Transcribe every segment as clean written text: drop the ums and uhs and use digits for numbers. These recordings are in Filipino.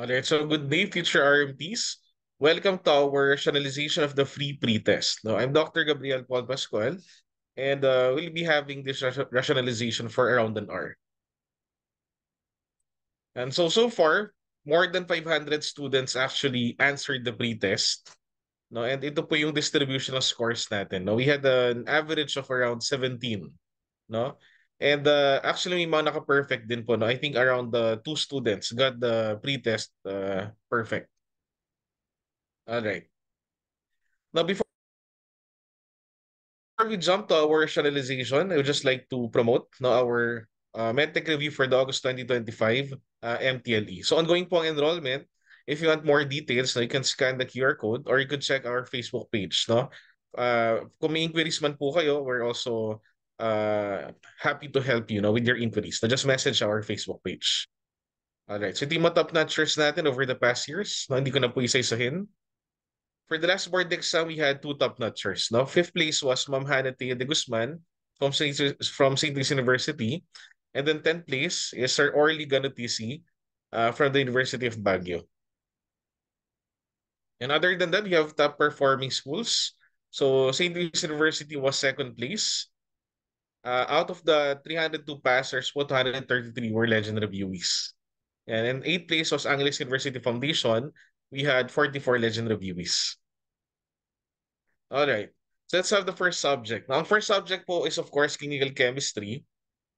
Alright, so good day, future RMTs. Welcome to our rationalization of the free pretest. No, I'm Dr. Gabriel Paul Pascual, and we'll be having this rationalization for around an hour. And so far, more than 500 students actually answered the pretest. No, and ito po yung distribution of scores natin. No, we had an average of around 17. No, and actually may mga naka-perfect din po. No, I think around the two students got the pretest perfect. All right. Now, before we jump to our rationalization, I would just like to promote no, our MedTech review for the August 2025 MTLE. So ongoing po ang enrollment. If you want more details, no, you can scan the QR code or you could check our Facebook page. No? Kung may inquiries man po kayo, we're also happy to help you no, with your inquiries. So just message our Facebook page. Alright, so ito yung mga top notchers natin over the past years. No, hindi ko na po isa-isahin. For the last board exam, we had two top notchers. No? Fifth place was Ma'am Hannah Tia de Guzman from St. Louis University. And then 10th place is Sir Orly Ganotisi from the University of Baguio. And other than that, we have top performing schools. So St. Louis University was second place. Out of the 302 passers, 233 were legend reviewees. And in 8th place was Angeles University Foundation. We had 44 legend reviewees. All right. So let's have the first subject. Now, ang first subject po is of course clinical chemistry.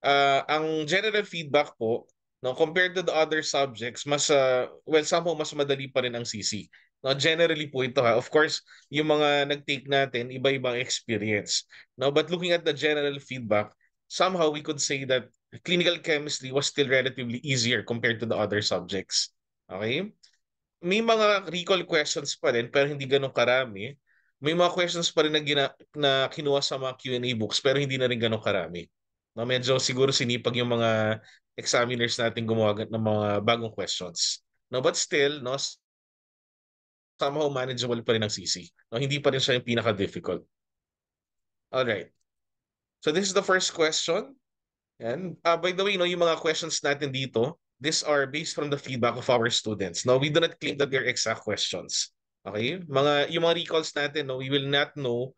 Ang general feedback po, no, compared to the other subjects, mas well, somehow mas madali pa rin ang CC. No, generally po ito ha. Of course, yung mga nag-take natin, iba-ibang experience. No, but looking at the general feedback, somehow we could say that clinical chemistry was still relatively easier compared to the other subjects. Okay? May mga recall questions pa rin pero hindi ganun karami. May mga questions pa rin na kinuha sa mga Q&A books pero hindi na rin ganun karami. No, medyo siguro sinipag yung mga examiners natin gumawa ng mga bagong questions. No, but still, no, somehow manageable pa rin ang CC. No, hindi pa rin siya yung pinaka-difficult. All right. So this is the first question. And by the way, no, yung mga questions natin dito, these are based from the feedback of our students. No, we do not claim that they're exact questions. Okay? Yung mga recalls natin, no, we will not know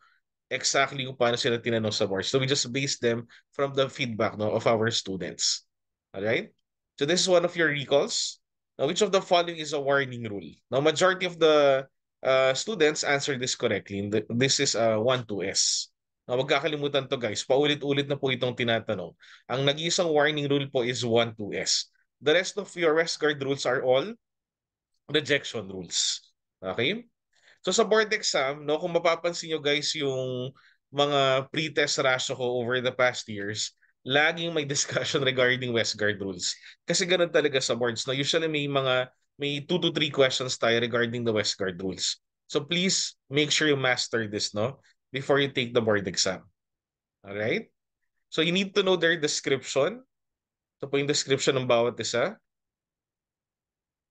exactly kung paano sila tinanong sa board. So we just base them from the feedback no, of our students. Alright? So this is one of your recalls. Now, which of the following is a warning rule? Now, majority of the students answered this correctly. This is 1-2S. Now, wag kakalimutan to guys. Paulit-ulit na po itong tinatanong. Ang nag-iisang warning rule po is 1-2S. The rest of your West Guard rules are all rejection rules. Okay? So sa board exam, no, kung mapapansin nyo guys yung mga pre-test ratio ko over the past years, laging may discussion regarding West Guard rules. Kasi ganun talaga sa boards. No? Usually may 2 to 3 questions tayo regarding the West Guard rules. So please make sure you master this no before you take the board exam. Alright? So you need to know their description. So po yung description ng bawat isa.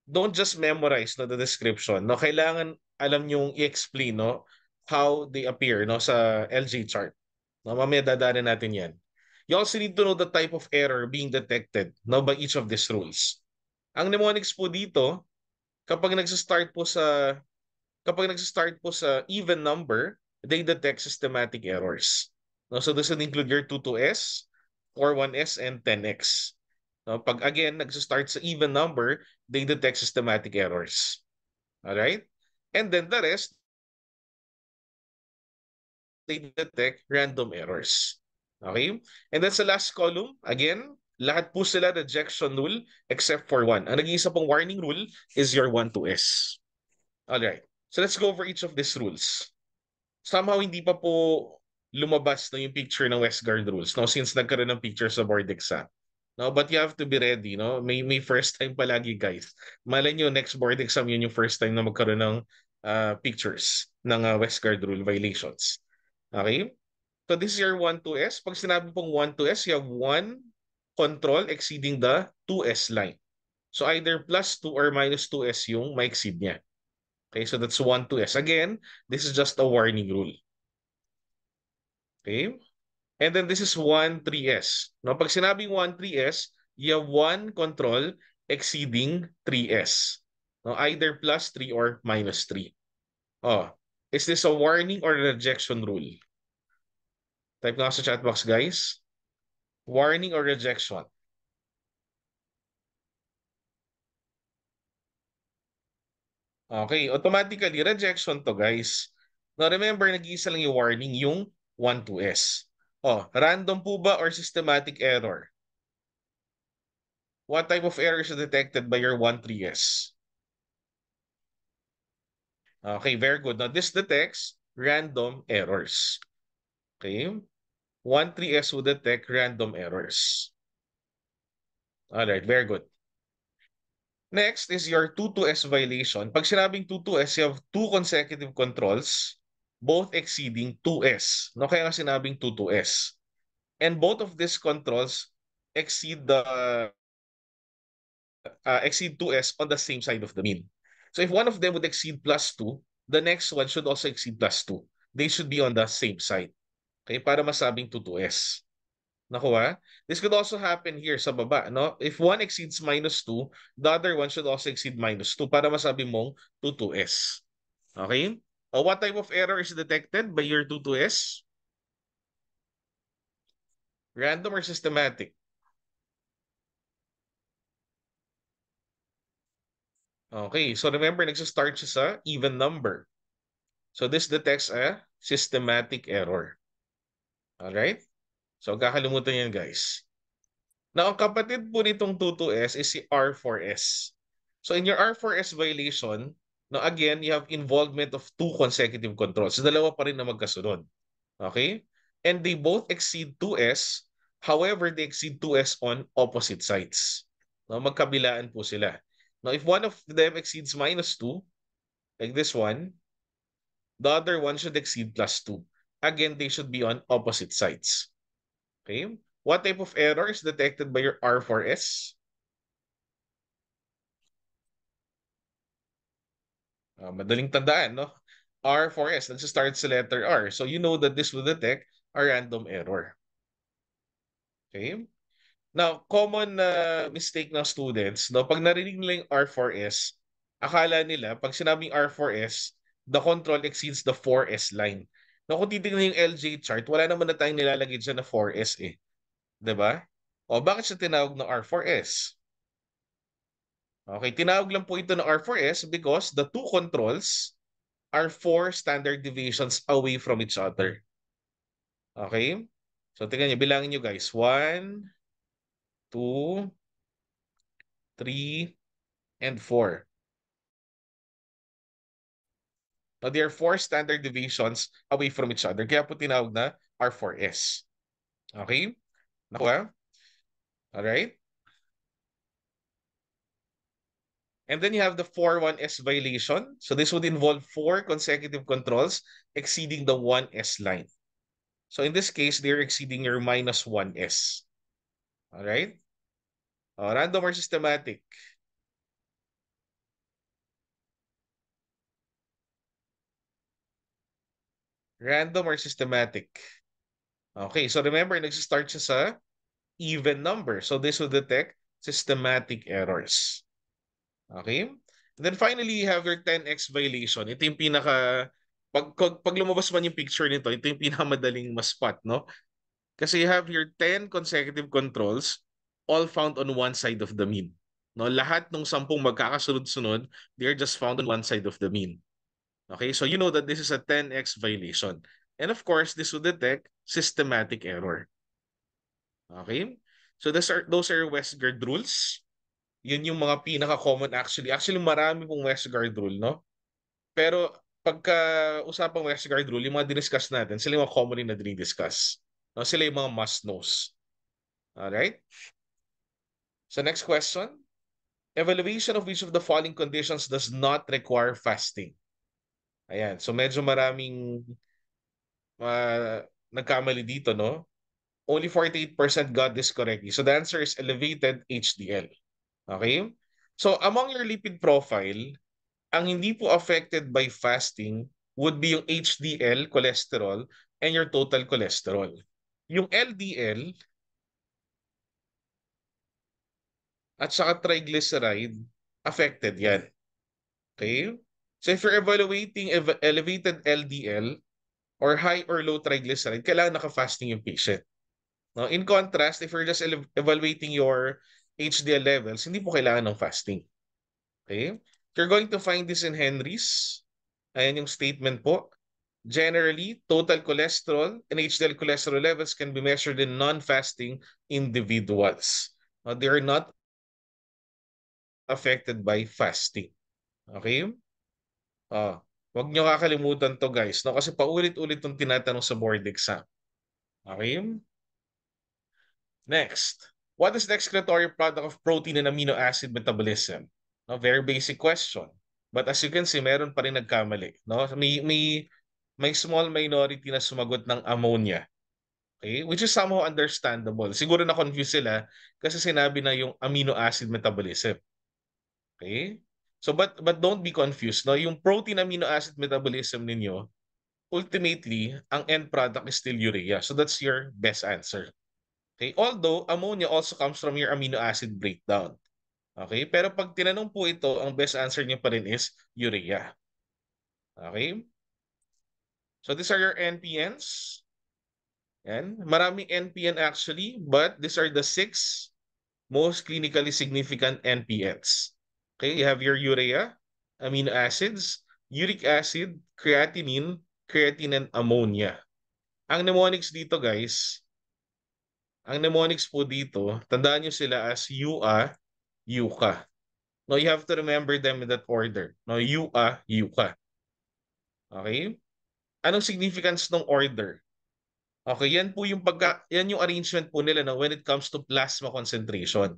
Don't just memorize no, the description. No, kailangan alam yung i-explain no how they appear no sa LJ chart. No, mamaya dadaanan natin 'yan. You also need to know the type of error being detected no by each of these rules. Ang mnemonics po dito, kapag nagsa-start po sa even number, they detect systematic errors. No, so this would include your 22S, 41S, and 10X. No, pag again, nagsa-start sa even number, they detect systematic errors. Alright? And then the rest, they detect random errors. Okay? And then sa last column, again, lahat po sila rejection rule except for one. Ang nag-iisa pong warning rule is your 1-2S. Alright. So let's go over each of these rules. Somehow hindi pa po lumabas na yung picture ng West Guard rules no since nagkaroon ng picture sa board exam. No, but you have to be ready, no? May first time palagi, guys. Malay nyo, next board exam yun yung first time na magkaroon ng pictures ng West Guard rule violations. Okay? So this is your 1-2S. Pag sinabi pong 1-2S, you have one control exceeding the 2S line. So either plus 2 or minus 2S yung ma-exceed niya. Okay, so that's 1-2S. Again, this is just a warning rule. Okay? And then this is 1-3S. No, pag sinabing 1-3S, you have one control exceeding 3S. No, either +3 or -3. Oh, is this a warning or a rejection rule? Type nga sa chat box, guys. Warning or rejection? Okay, automatically rejection to, guys. Now remember, nag-iisa lang yung warning, yung 12S. Oh, random po ba or systematic error? What type of error is detected by your 13S? Okay, very good. Now this detects random errors. Okay? 13S will detect random errors. All right, very good. Next is your 22S violation. Pag sinabing 22S, you have two consecutive controls, both exceeding 2S. No, kaya nga sinabing 22S. And both of these controls exceed 2S on the same side of the mean. So if one of them would exceed +2, the next one should also exceed +2. They should be on the same side. Okay, para masabing 2S. Nakuha? This could also happen here sa baba, no? If one exceeds -2, the other one should also exceed -2 para masabi mong 2S. Okay? What type of error is detected by your 2S? Random or systematic? Okay, so remember, nagsastart siya sa even number. So this detects a systematic error. Alright? So kakalimutan yan, guys. Now, ang kapatid po nitong 22S is si R4S. So in your R4S violation, no, again, you have involvement of two consecutive controls. So dalawa pa rin na magkasunod. Okay? And they both exceed 2S. However, they exceed 2S on opposite sides. No, magkabilaan po sila. Now, if one of them exceeds -2, like this one, the other one should exceed +2. Again, they should be on opposite sides. Okay? What type of error is detected by your R4S? Madaling tandaan, no? R4S, nagsistart sa letter R. So you know that this will detect a random error. Okay? Now, common mistake ng students, no? Pag narinig nila yung R4S, akala nila, pag sinabing R4S, the control exceeds the 4S line. No, kung titignan yung LJ chart, wala naman na tayong nilalagay dyan na 4S eh. 'Di ba? O bakit siya tinawag na R4S? Okay, tinawag lang po ito na R4S because the two controls are 4 standard deviations away from each other. Okay? So tingnan niyo, bilangin niyo guys. 1, 2, 3, and 4. Now, there are 4 standard deviations away from each other. Kaya po tinawag na R4S. Okay? Nakuha? Alright? And then you have the 4-1S violation. So this would involve 4 consecutive controls exceeding the 1S line. So in this case, they're exceeding your -1S. All right? Random or systematic? Random or systematic? Okay, so remember, nagsistart siya sa even number. So this will detect systematic errors. Okay? And then finally, you have your 10x violation. Ito yung pag lumabas man yung picture nito, ito yung pinakamadaling ma-spot, no? Kasi you have your 10 consecutive controls all found on one side of the mean. No, lahat ng 10 magkakasunod-sunod, they're just found on one side of the mean. Okay, so you know that this is a 10x violation. And of course, this will detect systematic error. Okay? So those are Westgard rules. Yun yung mga pinaka-common actually. Actually, marami pong Westgard rule, no? Pero pagka usapang Westgard rule, yung mga diniscuss natin, sila yung mga commonly na dinidiscuss. No? Sila yung mga must-knows. Alright? So next question. Evaluation of which of the following conditions does not require fasting? Ayan. So medyo maraming nagkamali dito, no? Only 48% got this correctly. So the answer is elevated HDL. Okay? So among your lipid profile, ang hindi po affected by fasting would be yung HDL, cholesterol, and your total cholesterol. Yung LDL at saka triglyceride, affected yan. Okay? So if you're evaluating elevated LDL or high or low triglyceride, kailangan naka-fasting yung patient. No? In contrast, if you're just evaluating your HDL levels, hindi po kailangan ng fasting. Okay? You're going to find this in Henry's. Ayan yung statement po. Generally, total cholesterol and HDL cholesterol levels can be measured in non-fasting individuals. They are not affected by fasting. Okay? Uh, Huwag nyo kakalimutan to guys, no? Kasi paulit-ulit itong tinatanong sa board exam. Okay? Next. What is the excretory product of protein and amino acid metabolism? No, very basic question. But as you can see, meron pa rin nagkamali. No? May small minority na sumagot ng ammonia. Okay? Which is somehow understandable. Siguro na-confuse sila kasi sinabi na yung amino acid metabolism. Okay? So but don't be confused. No? Yung protein amino acid metabolism ninyo, ultimately, ang end product is still urea. So that's your best answer. Okay? Although ammonia also comes from your amino acid breakdown. Okay? Pero pag tinanong po ito, ang best answer niyo pa rin is urea. Okay? So these are your NPNs. Yan. Maraming NPN actually, but these are the 6 most clinically significant NPNs. Okay, you have your urea, amino acids, uric acid, creatinine, and ammonia. Ang mnemonics dito guys, ang mnemonics po dito, tandaan nyo sila as UA, UKA. No, you have to remember them in that order. No, UA, UKA. Okay? Anong significance ng order? Okay, yan yung arrangement po nila na when it comes to plasma concentration.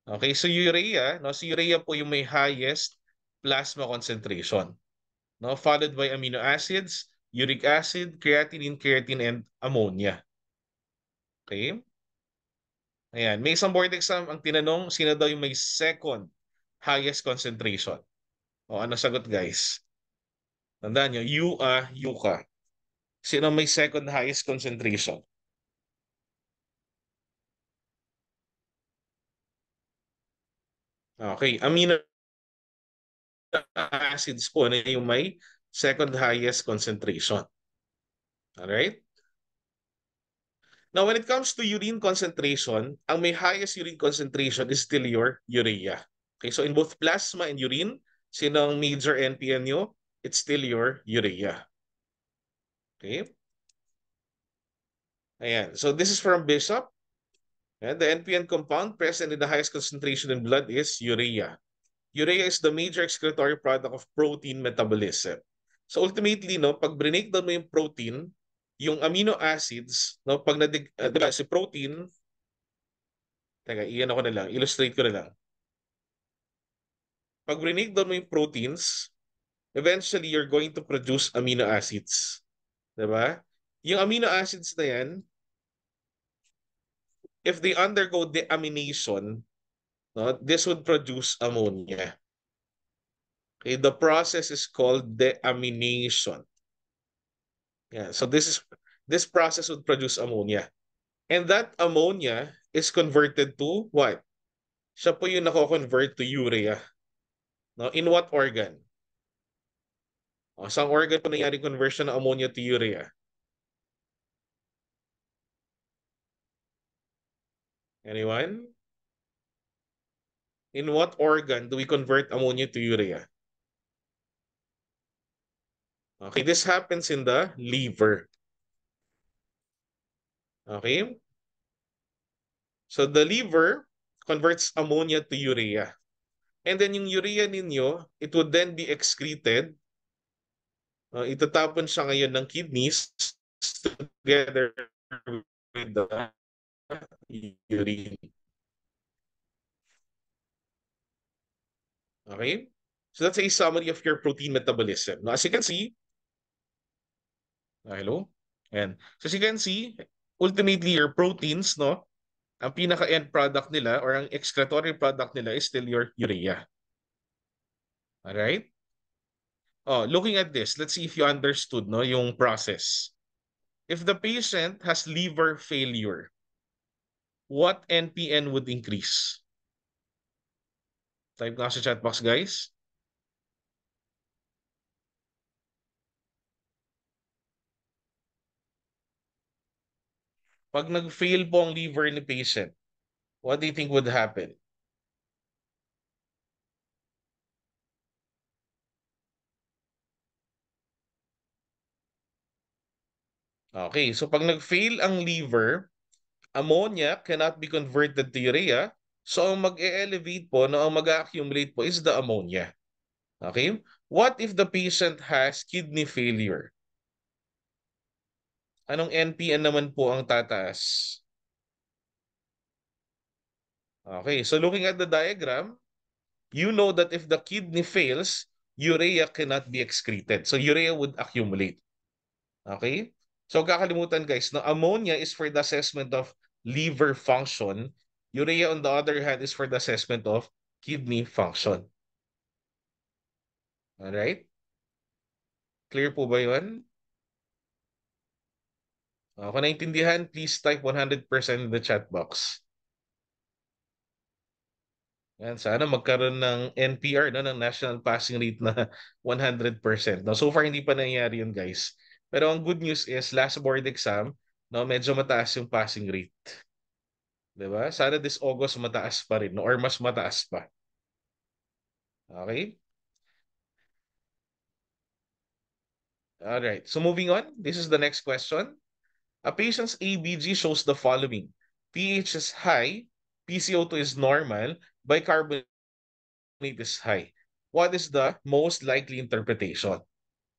Okay, so urea, no, si urea po yung may highest plasma concentration, no, followed by amino acids, uric acid, creatine, and ammonia. Okay? Ayan, may isang board exam ang tinanong sino daw yung may second highest concentration. O ano sagot guys? Tandaan nyo, UKA. Sino may second highest concentration? Okay, amino acids po na yung may second highest concentration. Alright? Now, when it comes to urine concentration, ang may highest urine concentration is still your urea. Okay, so in both plasma and urine, sino ang major NPN nyo? It's still your urea. Okay? Ayan. So this is from Bishop. And the NPN compound present in the highest concentration in blood is urea. Urea is the major excretory product of protein metabolism. So ultimately, no, pag breakdown mo yung protein, yung amino acids, no, pag diba, si protein, teka, iyan ako na lang, illustrate ko na lang. Pag breakdown mo yung proteins, eventually you're going to produce amino acids. Diba? Yung amino acids na yan, if they undergo deamination, no, this would produce ammonia. Okay, the process is called deamination. Yeah, so this process would produce ammonia. And that ammonia is converted to what? Siya po yung nako-convert to urea. No? In what organ? O, saan organ po nangyari conversion ng ammonia to urea? Anyone? In what organ do we convert ammonia to urea? Okay, this happens in the liver. Okay? So the liver converts ammonia to urea. And then yung urea ninyo, it would then be excreted. Itatapon siya ngayon ng kidneys together with the urine. Okay? So that's a summary of your protein metabolism. Now, as you can see, hello? And so as you can see, ultimately your proteins, no, ang pinaka-end product nila or ang excretory product nila is still your urea. Alright? Oh, looking at this, let's see if you understood no, yung process. If the patient has liver failure, what NPN would increase? Type nga sa chat box, guys. Pag nag-fail po ang liver ni patient, what do you think would happen? Okay, so pag nag-fail ang liver, ammonia cannot be converted to urea. So ang mag-e-elevate po, no, ang mag-accumulate po is the ammonia. Okay? What if the patient has kidney failure? Anong NPN naman po ang tataas? Okay, so looking at the diagram, you know that if the kidney fails, urea cannot be excreted. So urea would accumulate. Okay? So kakalimutan guys, no, ammonia is for the assessment of liver function. Urea on the other hand is for the assessment of kidney function. Alright? Clear po ba yun? Kung naintindihan, please type 100% in the chat box. Yan, sana magkaroon ng NPR, no, ng national passing rate na 100%. No, so far, hindi pa nangyayari yun, guys. Pero ang good news is, last board exam, no, medyo mataas yung passing rate. Diba? Sana this August mataas pa rin, no, or mas mataas pa. Okay? All right. So moving on, this is the next question. A patient's ABG shows the following. pH is high, PCO2 is normal, bicarbonate is high. What is the most likely interpretation?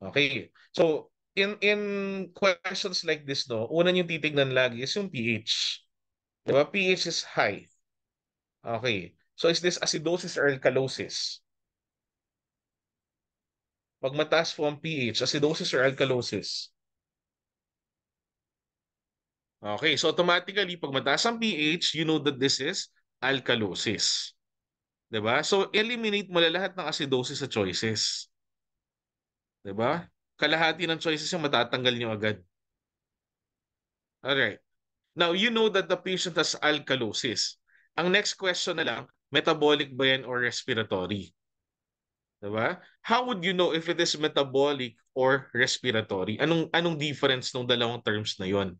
Okay. So, in questions like this, no, una yung titignan lagi is yung pH. Diba? pH is high. Okay. So, is this acidosis or alkalosis? Pag mataas po ang pH, acidosis or alkalosis? Okay. So, automatically, pag mataas ang pH, you know that this is alkalosis. Diba? So, eliminate mo na lahat ng acidosis sa choices. Diba? Kalahati ng choices yung matatanggal nyo agad. Alright. Now, you know that the patient has alkalosis. Ang next question na lang, metabolic ba yan or respiratory? Diba? How would you know if it is metabolic or respiratory? Anong difference ng dalawang terms na yon?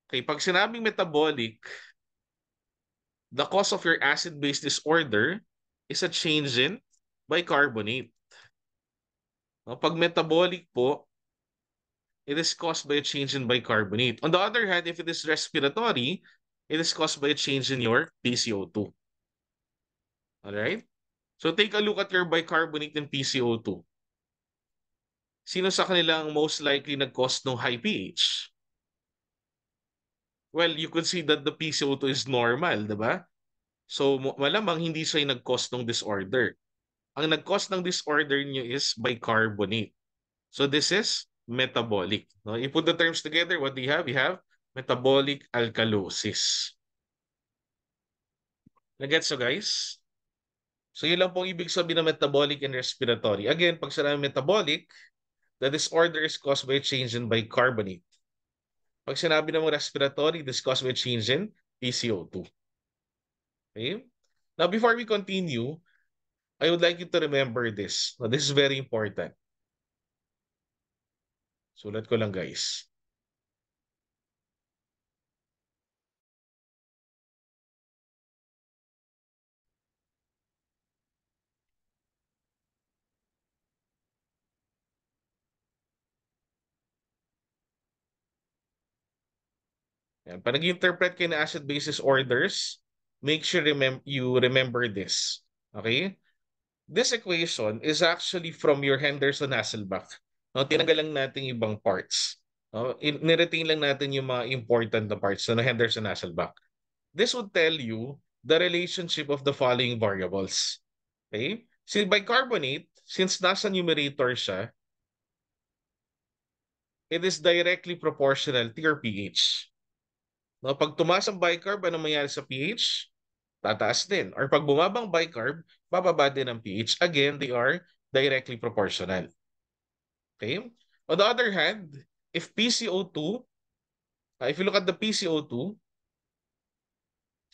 Okay, pag sinabing metabolic, the cause of your acid-base disorder is a change in bicarbonate. No, pag metabolic po, it is caused by a change in bicarbonate. On the other hand, if it is respiratory, it is caused by a change in your PCO2. All right? So take a look at your bicarbonate and PCO2. Sino sa kanila ang most likely nag-cause ng high pH? Well, you could see that the PCO2 is normal, di ba? So malamang hindi siya yung nag-cause ng disorder. Ang nag-cause ng disorder niyo is bicarbonate. So this is metabolic. No? You put the terms together, what do you have? You have metabolic alkalosis. Nagets so guys? So yun lang pong ibig sabihin ng metabolic and respiratory. Again, pag sinabi metabolic, the disorder is caused by a change in bicarbonate. Pag sinabi ng respiratory, this is caused by a change in PCO2. Okay? Now, before we continue, I would like you to remember this. Now, this is very important. Sulat ko lang, guys. Yan. Pag nag-interpret kayo ng acid-base disorders, make sure you remember this. Okay? This equation is actually from your Henderson-Hasselbalch. No, tinanggal lang natin yung ibang parts. No, niretain lang natin yung mga important na parts na Henderson-Hasselbalch. This would tell you the relationship of the following variables. Okay? Si bicarbonate, since nasa numerator siya, it is directly proportional to your pH. No, pag tumaas ang bicarb, ano mangyari sa pH? Tataas din. Or pag bumabang bicarb, bababa din ang pH. Again, they are directly proportional. Okay? On the other hand, if PCO2, if you look at the PCO2,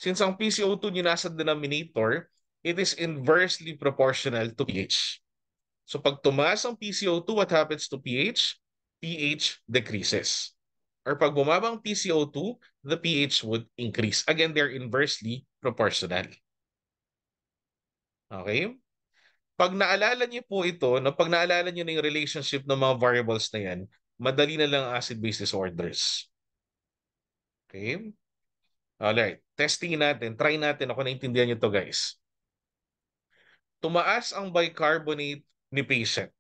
since ang PCO2 nyo nasa denominator, it is inversely proportional to pH. So pag tumaas ang PCO2, what happens to pH? pH decreases. or pag bumaba ang PCO2, the pH would increase. Again, they're inversely proportional. Okay? Pag naalala niyo po ito, no, pag naalala niyo na yung relationship ng mga variables na yan, madali na lang acid-base disorders. Okay? Alright. Testing natin. Try natin ako naintindihan niyo to, guys. Tumaas ang bicarbonate ni patient.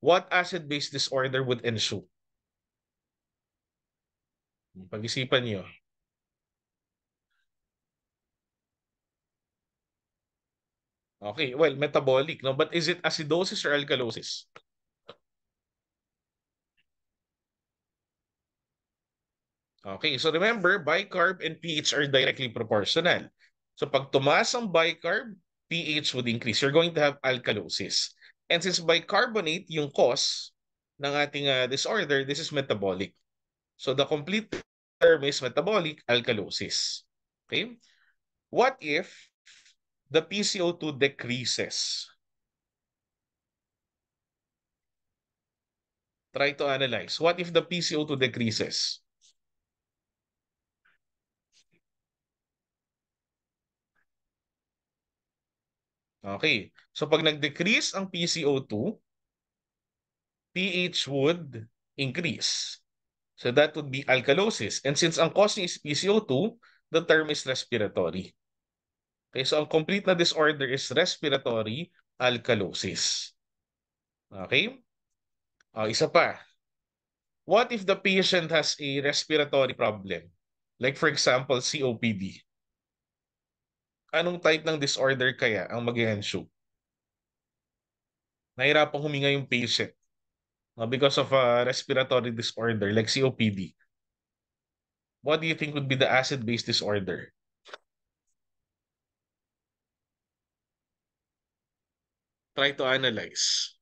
What acid-base disorder would ensue? Pag-isipan niyo. Okay, well, metabolic, no? But is it acidosis or alkalosis? Okay, so remember, bicarb and pH are directly proportional. So pag tumaas ang bicarb, pH would increase. You're going to have alkalosis. And since bicarbonate yung cause ng ating disorder, this is metabolic. So the complete term is metabolic alkalosis. Okay? What if the PCO2 decreases? Try to analyze. What if the PCO2 decreases? Okay. So pag nag-decrease ang PCO2, pH would increase. So that would be alkalosis. And since ang cause niya is PCO2, the term is respiratory. Okay, so ang complete na disorder is respiratory alkalosis. Okay? Isa pa. What if the patient has a respiratory problem? Like for example, COPD. Anong type ng disorder kaya ang mag-ensue? Nahirapang huminga yung patient because of a respiratory disorder like COPD. What do you think would be the acid-base disorder? Try to analyze.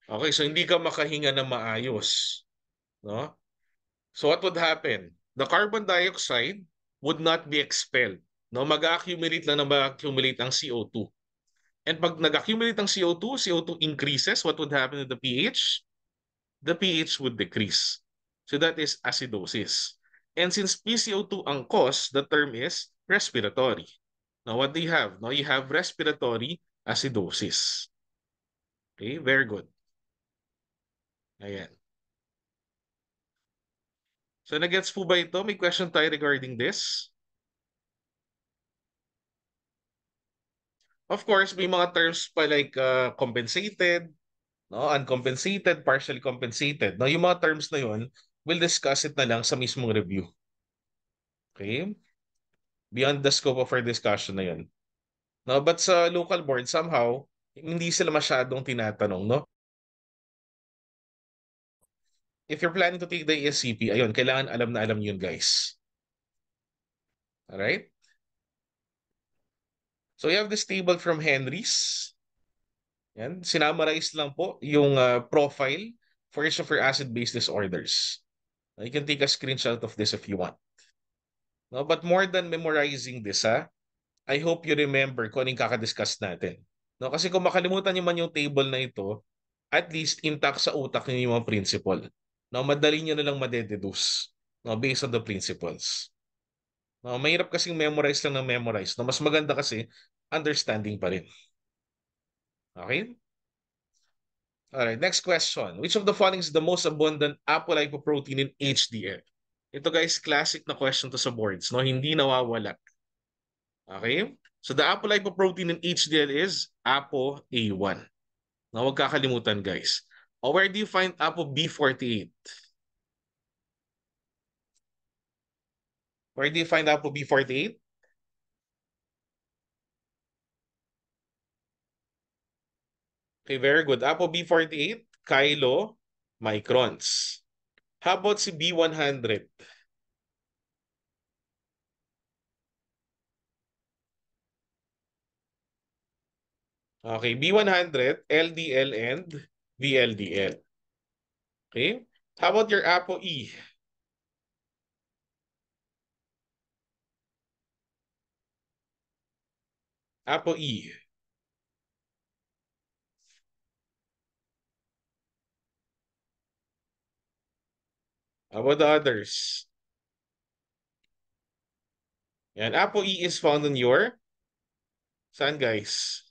Okay, so hindi ka makahinga na maayos, no? So what would happen? The carbon dioxide would not be expelled. No, mag-accumulate lang na mag-accumulate ang CO2. And pag nag-accumulate ang CO2, CO2 increases, what would happen to the pH? The pH would decrease. So that is acidosis. And since PCO2 ang cause, the term is respiratory. Now what do you have? Now you have respiratory acidosis. Okay, very good. Ayan. So nagets po ba ito? May question tayo regarding this? Of course, may mga terms pa like compensated, no, uncompensated, partially compensated. No, yung mga terms na yun, we'll discuss it na lang sa mismong review. Okay? Beyond the scope of our discussion na yun. No, but sa local board, somehow, hindi sila masyadong tinatanong, no? If you're planning to take the ESCP, ayun, kailangan alam na alam yun, guys. Alright? So you have this table from Henry's. Yan, sinamarize lang po yung profile for each of your acid-base disorders. You can take a screenshot of this if you want. No, but more than memorizing this, I hope you remember kung anong kakadiscuss natin. No, kasi kung makalimutan niyo man yung table na ito, at least intact sa utak niyo yung mga principle. No, madali niyo na lang madededuce, no, based on the principles. No, mahirap kasing memorize lang ng memorize. No, mas maganda kasi understanding pa rin. Okay? Alright, next question. Which of the following is the most abundant apolipoprotein in HDL? Ito guys, classic na question to sa boards, no? Hindi nawawala. Okay? So the apolipoprotein in HDL is ApoA1. Na huwag kakalimutan guys. Or where do you find ApoB48? Where do you find ApoB48? Okay, very good. ApoB48, chylomicrons. How about si B100? Okay, B100, LDL and VLDL. Okay? How about your ApoE? ApoE. How about the others? Yan, ApoE is found on your, saan guys?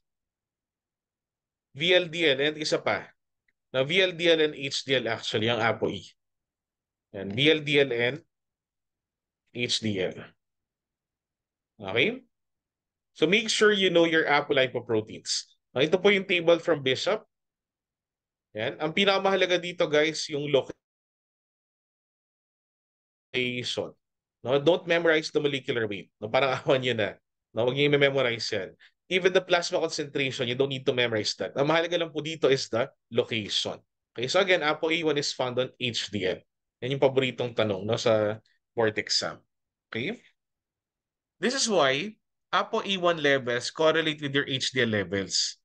VLDL and isa pa. Now, VLDL and HDL actually ang ApoE. Yan, VLDL and HDL. Okay? So make sure you know your apolipoproteins. Ito po yung table from Bishop. Yan. Ang pinakamahalaga dito guys, yung location. No, don't memorize the molecular weight. No, parang awan nyo na. No, huwag niyo i-memorize yan. Even the plasma concentration, you don't need to memorize that. Ang mahalaga lang po dito is the location. Okay, so again, ApoA1 is found on HDL. Yan yung paboritong tanong no, sa board exam. Okay? This is why ApoA1 levels correlate with your HDL levels.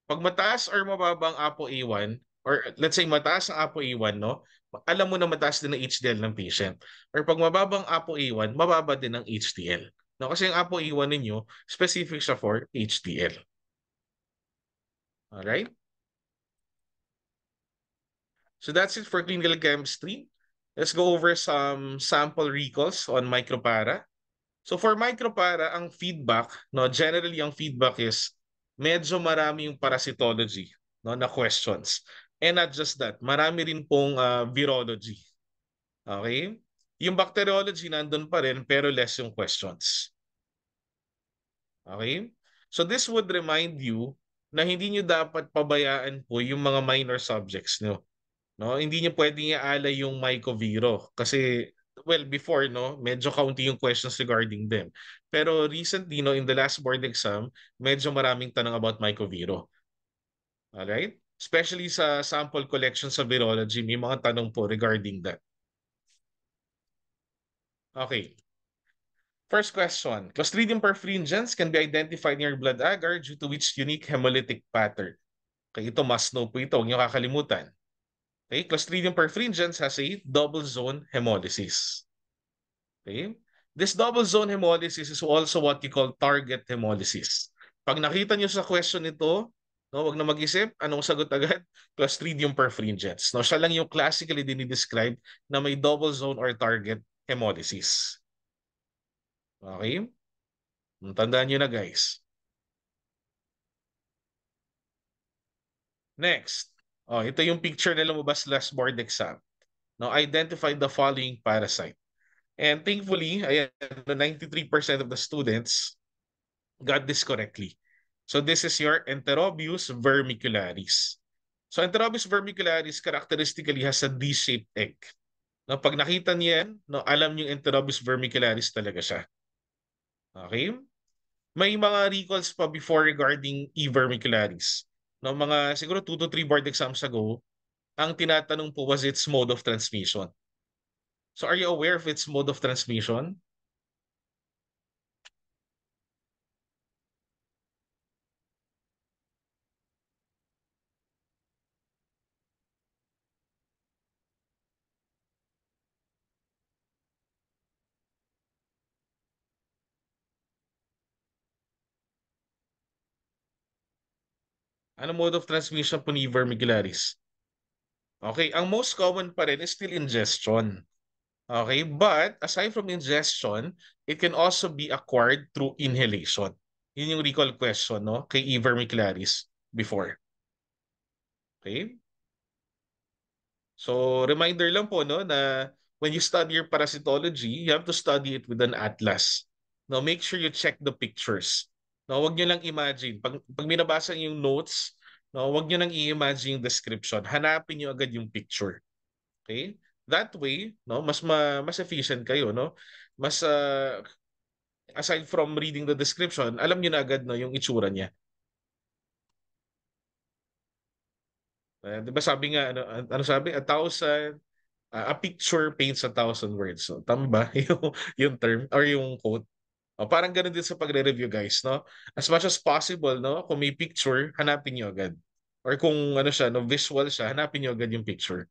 Pag mataas or mababa ang ApoA1, or let's say mataas ang ApoA1, no? Alam mo na mataas din ang HDL ng patient. Or pag mababa ang ApoA1, mababa din ang HDL. No, kasi ang ApoA1 ninyo, specific siya for HDL. Alright? So that's it for clinical chemistry. Let's go over some sample recalls on micropara. So for micropara, ang feedback, no, generally ang feedback is medyo marami yung parasitology, no, na questions. And not just that, marami rin pong virology. Okay? Yung bacteriology nandun pa rin pero less yung questions. Okay? So this would remind you na hindi nyo dapat pabayaan po yung mga minor subjects nyo. No, hindi niyo pwedeng iaalay yung mycoviro kasi well before no, medyo kaunti yung questions regarding them. Pero recently no, in the last board exam, medyo maraming tanong about mycoviro. All right? Especially sa sample collection sa virology, may mga tanong po regarding that. Okay. First question. Clostridium perfringens can be identified in your blood agar due to which unique hemolytic pattern. Okay, ito must know po ito. Huwag niyo kakalimutan. Okay, Clostridium perfringens has a double zone hemolysis. Okay? This double zone hemolysis is also what you call target hemolysis. Pag nakita nyo sa question nito, no, wag na mag-isip, anong sagot agad? Clostridium perfringens. No, siya lang yung classically dinidescribe na may double zone or target hemolysis. Okay? Tandaan nyo na guys. Next. Oh, ito yung picture na lumabas last board exam. No, identify the following parasite. And thankfully, ayan, 93% of the students got this correctly. So this is your Enterobius vermicularis. So Enterobius vermicularis characteristically has a D-shaped egg. No, pag nakita niyan, no, alam niyo Enterobius vermicularis talaga siya. Okay? May mga recalls pa before regarding E. vermicularis. No, mga siguro 2 to 3 board exams ago, ang tinatanong po was its mode of transmission. So are you aware of its mode of transmission? Ano mode of transmission po ni E. vermicularis? Okay, ang most common pa rin is still ingestion. Okay, but aside from ingestion, it can also be acquired through inhalation. Yun yung recall question, no? Kay E. vermicularis before. Okay? So, reminder lang po, no, na when you study your parasitology, you have to study it with an atlas. Now, make sure you check the pictures. No, wag niyo lang imagine. Pag binabasa niyo yung notes, no, wag niyo lang i-imagine yung description. Hanapin niyo agad yung picture. Okay? That way, no, mas efficient kayo, no? Mas aside from reading the description, alam niyo na agad no yung itsura niya. 'Di ba sabi nga ano sabi? A picture paints 1,000 words. So, tama ba yung term or yung quote? O, parang ganun din sa pagre-review guys, no? As much as possible, no? Kung may picture, hanapin niyo agad. Or kung ano siya, no, visual siya, hanapin niyo agad yung picture.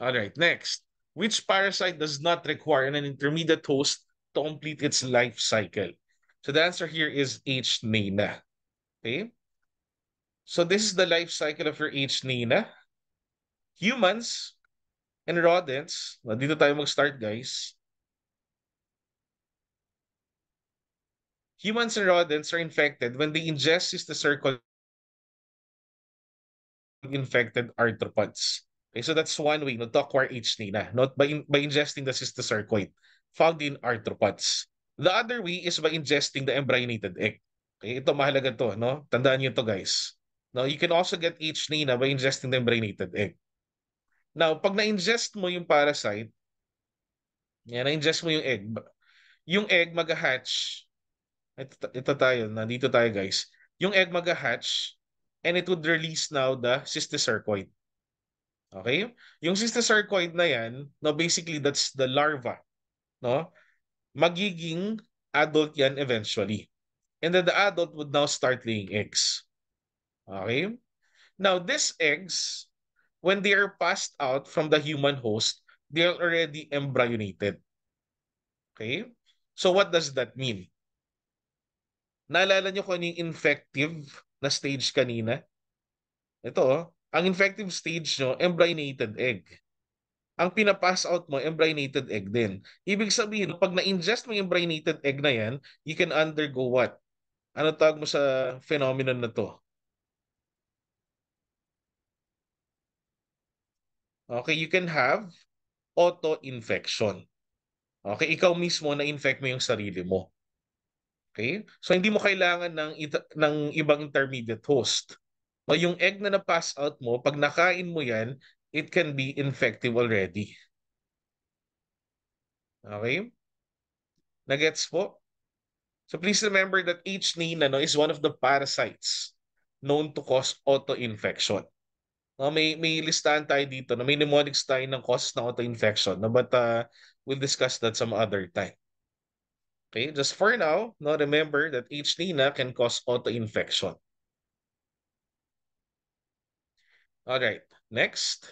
All right, next. Which parasite does not require an intermediate host to complete its life cycle? So the answer here is H. nana. Okay? So this is the life cycle of your H. nana. Humans, And rodents, dito tayo mag-start guys. Humans and rodents are infected when they ingest cysticercoid infected arthropods. Okay, so that's one way no, to acquire HNA na, not by ingesting the cysticercoid found in arthropods. The other way is by ingesting the embryonated egg. Okay, ito mahalaga to, no? Tandaan niyo to guys. No, you can also get HNA na by ingesting the embryonated egg. Now, pag na-ingest mo yung parasite, yan, na-ingest mo yung egg mag-hatch. Ito tayo, nandito tayo guys. Yung egg mag-hatch and it would release now the cysticercoid. Okay? Yung cysticercoid na yan, no, basically that's the larva, no? Magiging adult yan eventually. And then the adult would now start laying eggs. Okay? Now, these eggs, when they are passed out from the human host, they are already embryonated. Okay? So what does that mean? Naalala niyo kung ano yung infective na stage kanina? Ito, oh. Ang infective stage nyo, embryonated egg. Ang pinapass out mo, embryonated egg din. Ibig sabihin, pag na-ingest mo yung embryonated egg na yan, you can undergo what? Ano tawag mo sa phenomenon na to? Okay, you can have auto-infection. Okay, ikaw mismo na-infect mo yung sarili mo. Okay? So hindi mo kailangan ng ibang intermediate host. O yung egg na na-pass out mo, pag nakain mo yan, it can be infective already. Okay? Nagets po? So please remember that H. nina no, is one of the parasites known to cause auto-infection. No, may listahan tayo dito na may mnemonics tayo ng causes ng auto-infection. No, but we'll discuss that some other time. Okay, just for now, no, remember that H. nina can cause auto-infection. All right, next.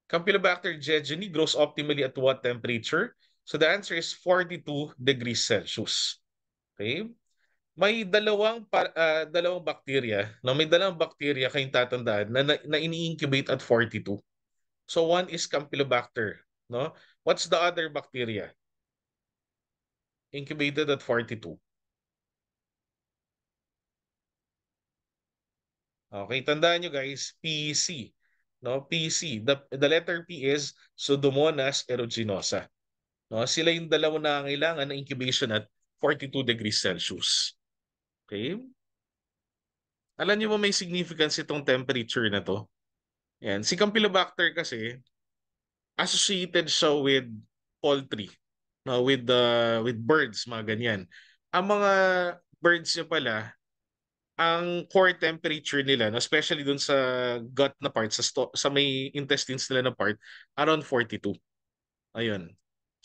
Campylobacter jejuni grows optimally at what temperature? So the answer is 42 degrees Celsius. Okay? May dalawang bacteria, no? May dalawang bacteria kayong tatandaan na ini-incubate at 42. So one is Campylobacter, no? What's the other bacteria? Incubated at 42. Okay, tandaan nyo guys, PC. No, PC. The letter P is Pseudomonas aeruginosa. No, sila yung dalawang nangangailangan ng incubation at 42 degrees Celsius. Okay? Alam niyo mo may significance itong temperature na to? Yan. Si Campylobacter kasi, associated siya with poultry, no, with birds, mga ganyan. Ang mga birds niya pala, ang core temperature nila, no, especially dun sa gut na part, sa may intestines nila na part, around 42. Ayun.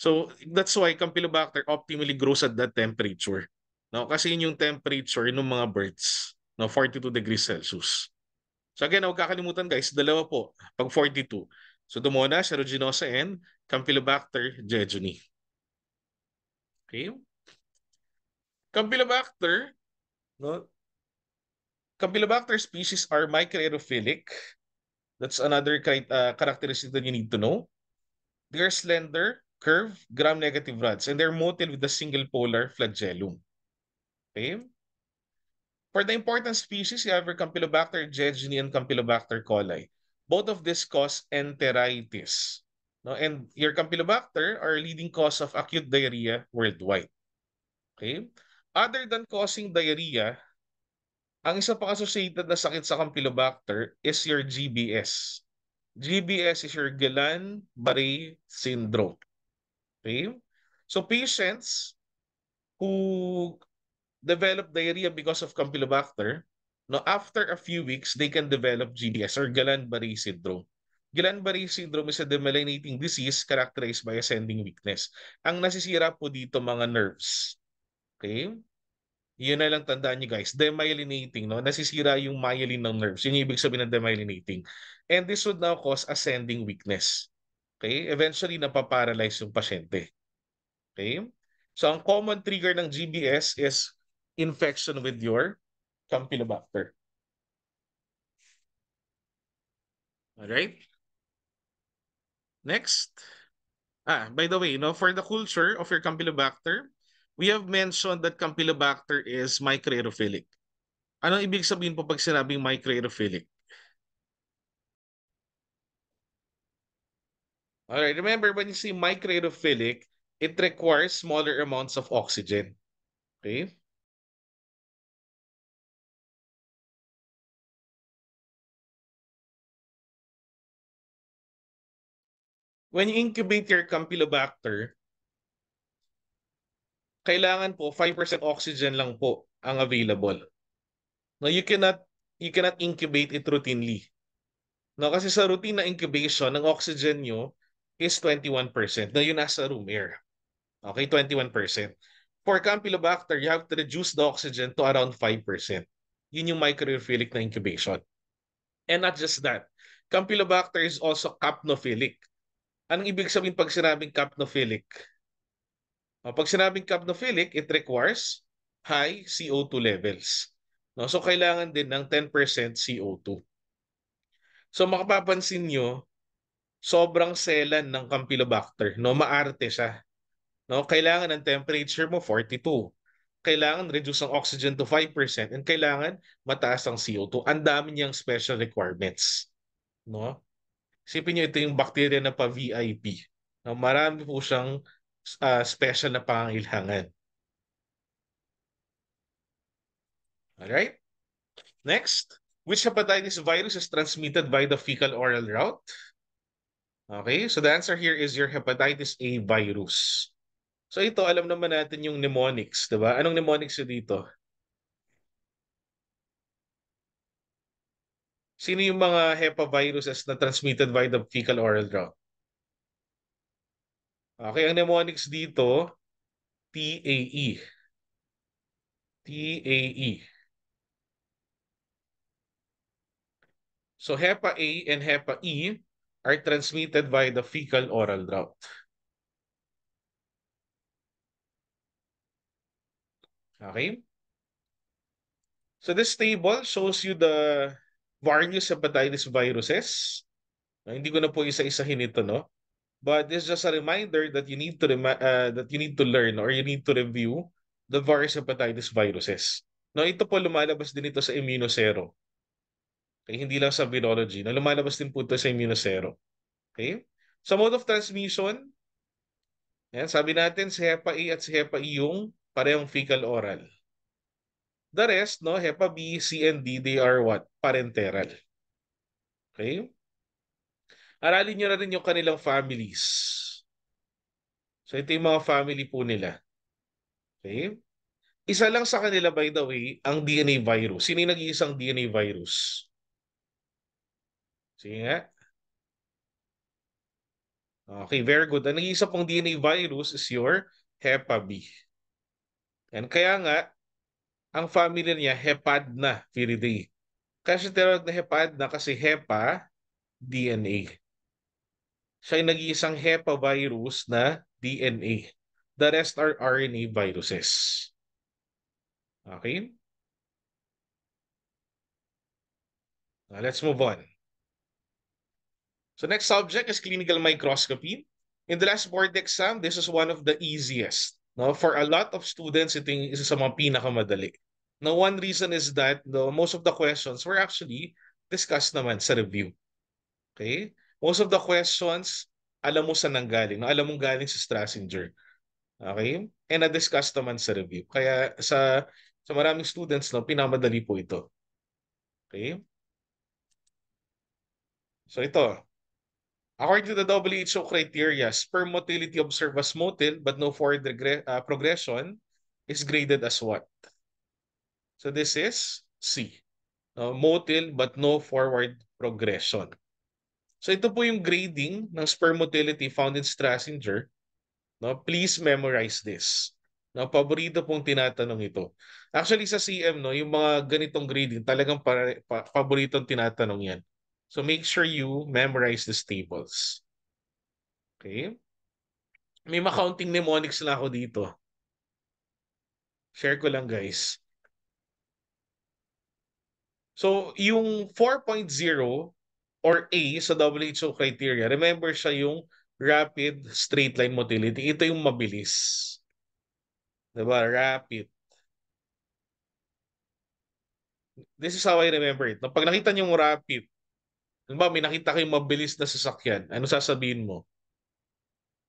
So that's why Campylobacter optimally grows at that temperature. No, kasi yun yung temperature ng mga birds, no, 42 degrees Celsius. So again, huwag kakalimutan guys, dalawa po pag 42. Pseudomonas aeruginosa and Campylobacter jejuni. Okay? Campylobacter, no? Campylobacter species are microaerophilic. That's another characteristic that you need to know. They're slender, curved, gram-negative rods, and they're mottled with a single polar flagellum. Okay? For the important species, you have your Campylobacter jejuni and Campylobacter coli. Both of these cause enteritis. No? And your Campylobacter are a leading cause of acute diarrhea worldwide. Okay? Other than causing diarrhea, ang isa pang associated na sakit sa Campylobacter is your GBS. GBS is your Guillain-Barré syndrome. Okay? So patients who develop diarrhea because of Campylobacter, no, after a few weeks, they can develop GBS or Guillain-Barré syndrome. Guillain-Barré syndrome is a demyelinating disease characterized by ascending weakness. Ang nasisira po dito mga nerves. Okay? Yun na lang tandaan nyo guys. Demyelinating, no? Nasisira yung myelin ng nerves. Yun yung ibig sabihin ng demyelinating. And this would now cause ascending weakness. Okay? Eventually, napaparalyze yung pasyente. Okay? So, ang common trigger ng GBS is infection with your Campylobacter. Alright? Next. By the way, for the culture of your Campylobacter, we have mentioned that Campylobacter is microaerophilic. Anong ibig sabihin po pag sinabing microaerophilic? Alright, remember when you say microaerophilic, it requires smaller amounts of oxygen. Okay? When you incubate your Campylobacter, kailangan po 5% oxygen lang po ang available. No, you cannot incubate it routinely. No, kasi sa routine na incubation, ang oxygen nyo is 21%. Na yun nasa room air. Okay, 21%. For Campylobacter, you have to reduce the oxygen to around 5%. Yun yung microaerophilic na incubation. And not just that, Campylobacter is also capnophilic. Anong ibig sabihin pag sinabing capnophilic? Pag sinabing capnophilic, it requires high CO2 levels. No? So kailangan din ng 10% CO2. So makapapansin nyo, sobrang selan ng Campylobacter, no? Maarte siya. No? Kailangan ng temperature mo 42. Kailangan reduce ang oxygen to 5% and kailangan mataas ang CO2. Ang dami niyang special requirements. No? Isipin niyo ito yung bacteria na pa-VIP. No? Marami po siyang special na pangangailangan. Alright? Next, which hepatitis virus is transmitted by the fecal-oral route? Okay, so the answer here is your hepatitis A virus. So ito, alam naman natin yung mnemonics, di ba? Anong mnemonics yun dito? Sino yung mga HEPA viruses na transmitted by the fecal-oral route? Okay, ang mnemonics dito, TAE. TAE. So HEPA A and HEPA E are transmitted by the fecal-oral route. Okay? So this table shows you the various hepatitis viruses. Hindi ko na po isa-isahin ito, no? But this is just a reminder that you need to learn or you need to review the various hepatitis viruses. No, ito po lumalabas din ito sa immunosero. Okay, hindi lang sa virology. Na lumalabas din po ito sa immunosero. Okay? Sa mode of transmission, yan, sabi natin si Hepa A at si Hepa E yung parehong fecal oral. The rest, no, Hepa B, C, and D, they are what? Parenteral. Okay? Aralin nyo na rin yung kanilang families. So ito yung mga family po nila. Okay? Isa lang sa kanila, by the way, ang DNA virus. Sino yung nag-iisang DNA virus? Sige nga. Okay, very good. Ang nag-iisa pong DNA virus is your Hepa B. And kaya nga, ang family niya, Hepadna viridae. Kasi tinawag na Hepadna kasi Hepa, DNA. Siya yung nag-iisang Hepa virus na DNA. The rest are RNA viruses. Okay? Now, let's move on. So next subject is clinical microscopy. In the last board exam, this is one of the easiest. No, for a lot of students, ito yung isa sa mga pinakamadali. Now, one reason is that most of the questions were actually discussed naman sa review. Okay? Most of the questions, alam mo saan nanggaling. No? Alam mong galing sa Strasinger. Okay? And na-discuss naman sa review. Kaya sa maraming students, no, pinamadali po ito. Okay? So ito, according to the WHO criteria, sperm motility observed as motile but no forward progression is graded as what? So this is C. Motile but no forward progression. So ito po yung grading ng sperm motility found in Strasinger. No? Please memorize this. No, paborito pong tinatanong ito. Actually sa CM, no, yung mga ganitong grading, talagang paboritong tinatanong yan. So make sure you memorize these tables. Okay? May counting mnemonics na ako dito. Share ko lang, guys. So, yung 4.0, or A sa WHO criteria, remember siya yung rapid straight line motility. Ito yung mabilis. Diba? Rapid. This is how I remember it. Pag nakita niyo yung rapid, diba, may nakita kayong mabilis na sasakyan, ano sasabihin mo?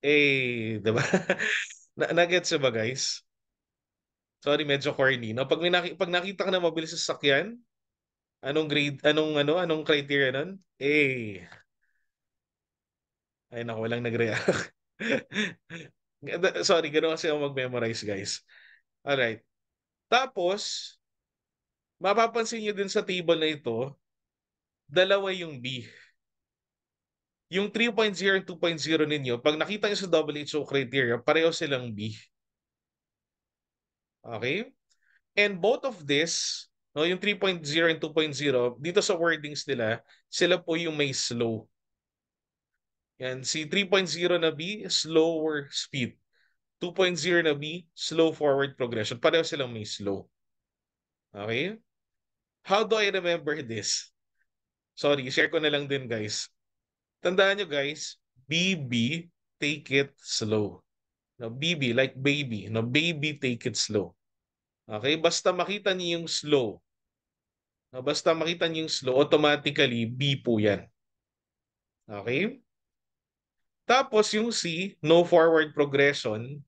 Diba? Nagets ba guys? Sorry, medyo corny. No? Pag nakita ka na mabilis sa sasakyan, anong grade, anong criteria nun? Ay naku, walang nag-react. Sorry, gano'n kasi ako mag-memorize, guys. Alright. Tapos, mapapansin nyo din sa table na ito, dalawa yung B. Yung 3.0 and 2.0 ninyo, pag nakita nyo sa WHO criteria, pareho silang B. Okay? And both of this, no, yung 3.0 and 2.0, dito sa wordings nila, sila po yung may slow. Yan, si 3.0 na B, slower speed. 2.0 na B, slow forward progression. Pareho silang may slow. Okay? How do I remember this? Sorry, share ko na lang din guys. Tandaan nyo guys, BB, take it slow. No, BB, like baby. No, baby, take it slow. Okay? Basta makita niyo yung slow. No, basta makita niyo yung slow, automatically, B po yan. Okay? Tapos yung C, no forward progression.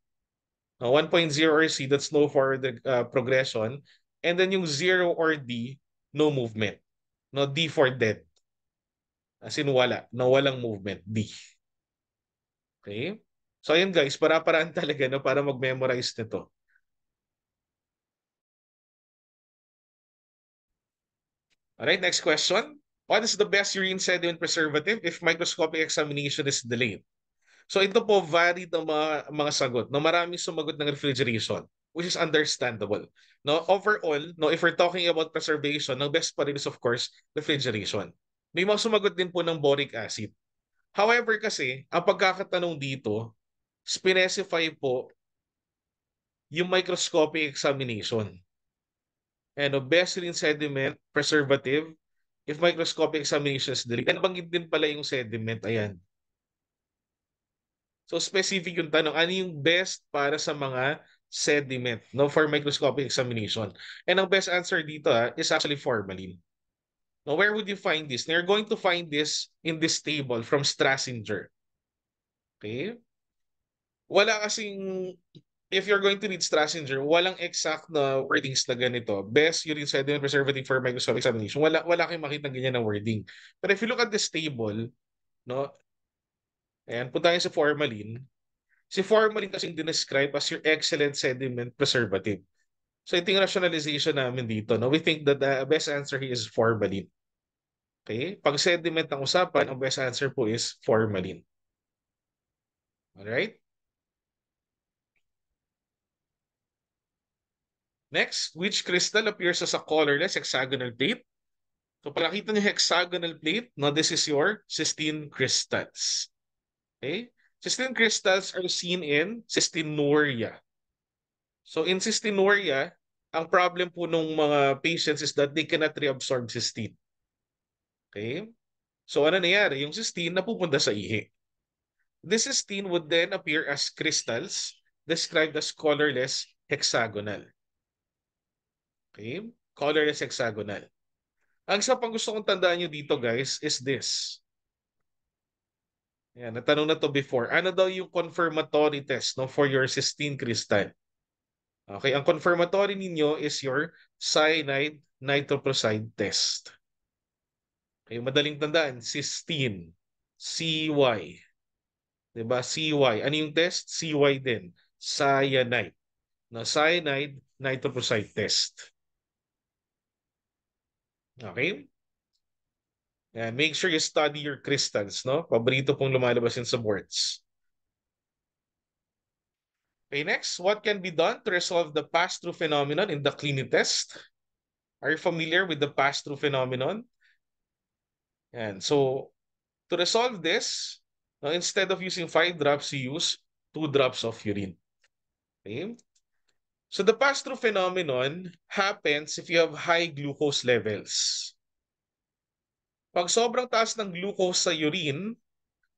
No, 1.0 or C, that's no forward progression. And then yung 0 or D, no movement. No, D for dead. As in wala. No, walang movement. D. Okay? So ayun guys, para-paraan talaga no, para mag-memorize nito. Alright, next question. What is the best urine sediment preservative if microscopic examination is delayed? So ito po varied ng mga sagot. No, maraming sumagot ng refrigeration, which is understandable. No, overall, no, if we're talking about preservation, the best pa rin is of course refrigeration. May mga sumagot din po ng boric acid. However kasi, ang pagkakatanong dito, specify po yung microscopic examination. And best rin sediment preservative if microscopic examination is delayed. And banggit din pala yung sediment. Ayan. So specific yung tanong, ano yung best para sa mga sediment no, for microscopic examination? And ang best answer dito is actually formalin. Now, where would you find this? Now, you're going to find this in this table from Strassinger. Okay? Wala kasing, if you're going to read Strassinger, walang exact na wordings na ganito. Best urine sediment preservative for microscopic examination. Wala kayong makita ganyan na wording. But if you look at this table, no, ayan, punta tayo sa formalin. Si formalin kasi dinescribe as your excellent sediment preservative. So ito yung rationalization namin dito. No? We think that the best answer here is formalin. Okay? Pag sediment ang usapan, ang best answer po is formalin. Alright? Next, which crystal appears as a colorless hexagonal plate? So pag nakita niyo hexagonal plate, no, this is your cystine crystals. Okay? Cystine crystals are seen in cystinuria. So in cystinuria, ang problem po ng mga patients is that they cannot reabsorb cysteine. Okay? So ano nangyari? Yung cysteine napupunta sa ihi. This cysteine would then appear as crystals described as colorless hexagonal. Okay? Colorless hexagonal. Ang isa pang gusto kong tandaan nyo dito guys is this. Yan, natanong na to before. Ano daw yung confirmatory test no, for your cysteine crystal? Okay, ang confirmatory ninyo is your cyanide nitroprusside test. Okay, madaling tandaan, cysteine, CY. Diba? CY. Ano yung test? CY din. Cyanide. No, cyanide nitroprusside test. Okay? Yan. Make sure you study your crystals, no? Paborito pong lumalabas yun sa boards. Okay, next. What can be done to resolve the pass-through phenomenon in the Clini test? Are you familiar with the pass-through phenomenon? And so, to resolve this, instead of using 5 drops, you use 2 drops of urine. Okay? So the pass-through phenomenon happens if you have high glucose levels. Pag sobrang taas ng glucose sa urine,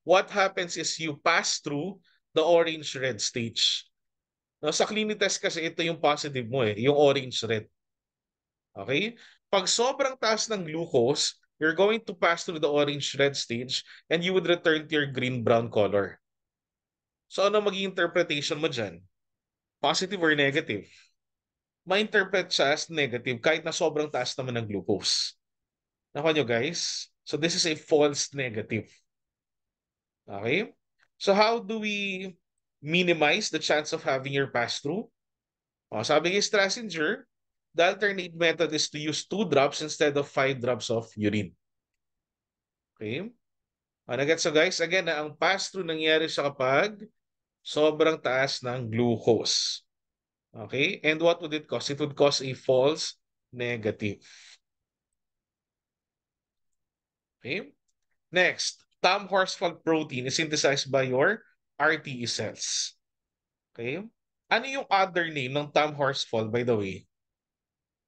what happens is you pass through the orange-red stage. No, sa clinic test kasi ito yung positive mo yung orange-red. Okay? Pag sobrang taas ng glucose, you're going to pass through the orange-red stage and you would return to your green-brown color. So ano maging interpretation mo dyan? Positive or negative? Ma-interpret siya as negative kahit na sobrang taas naman ng glucose. Nakuha nyo guys? So this is a false negative. Okay? So how do we minimize the chance of having your pass-through? Sabi ni Strassinger, the alternate method is to use 2 drops instead of 5 drops of urine. Okay? Nagets so guys, again, ang pass-through nangyari siya kapag sobrang taas ng glucose. Okay? And what would it cause? It would cause a false negative. Okay? Next, Tam horsefall protein is synthesized by your RTE cells. Okay? Ano yung other name ng Tam horsefall, by the way?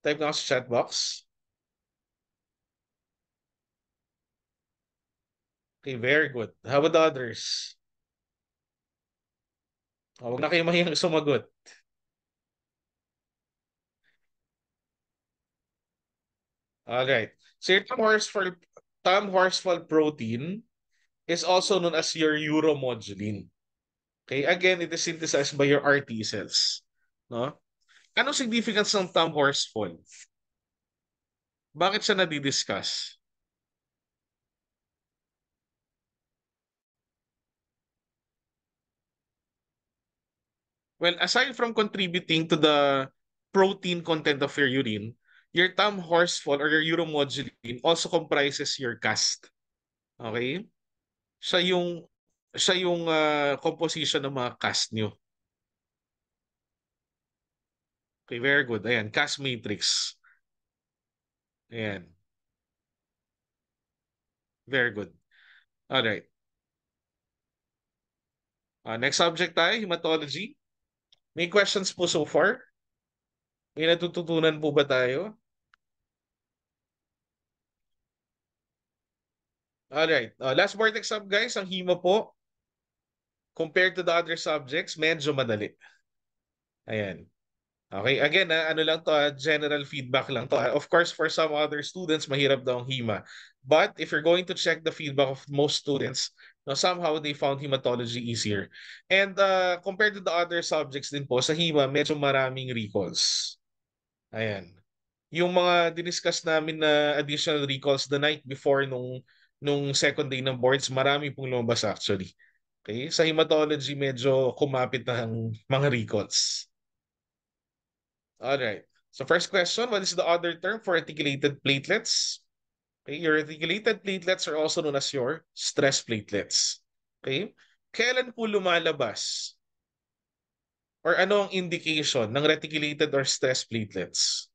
Type nga sa chat box. Okay, very good. How about the others? Huwag na kayo mahiyang sumagot. Alright. So your Tam horsefall protein is also known as your uromodulin. Okay, again, it is synthesized by your RT cells. No? Anong significance ng Tam horsefall? Bakit siya nadidiscuss? Well, aside from contributing to the protein content of your urine, your Tam horsefall or your uromodulin also comprises your cast. Okay? Siya yung composition ng mga cast nyo. Okay, very good. Ayan, cast matrix. Ayan, very good. All right. Next subject tayo, hematology. May questions po so far? May natututunan po ba tayo? Alright. Last board exam guys, ang hima po, compared to the other subjects, medyo madali. Ayan. Okay, again, ano lang to, general feedback lang to. Of course, for some other students, mahirap daw ang hima. But if you're going to check the feedback of most students, no, somehow they found hematology easier. And compared to the other subjects din po, sa hima, medyo maraming recalls. Ayan. Yung mga diniscuss namin na additional recalls the night before nung second day ng boards, marami pong lumabas actually. Okay? Sa hematology, medyo kumapit na ang mga recalls. Alright. So first question, what is the other term for reticulated platelets? Okay, your reticulated platelets are also known as your stress platelets. Okay? Kailan po lumalabas? Or ano ang indication ng reticulated or stress platelets?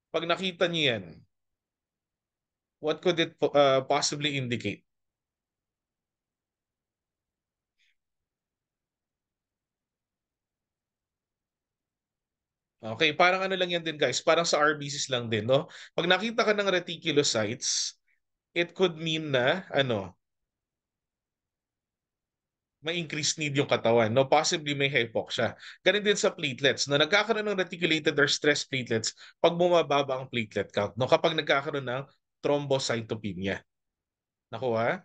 Pag nakita niyo yan, what could it possibly indicate? Okay, parang ano lang yan din guys, parang sa RBCs lang din, no? Pag nakita ka ng reticulocytes, it could mean na, may increased need yung katawan, no? Possibly may hypoxia. Ganun din sa platelets, na nagkakaroon ng reticulated or stress platelets pag bumababa ang platelet count, no? Kapag nagkakaroon ng thrombocytopenia. Nakuha?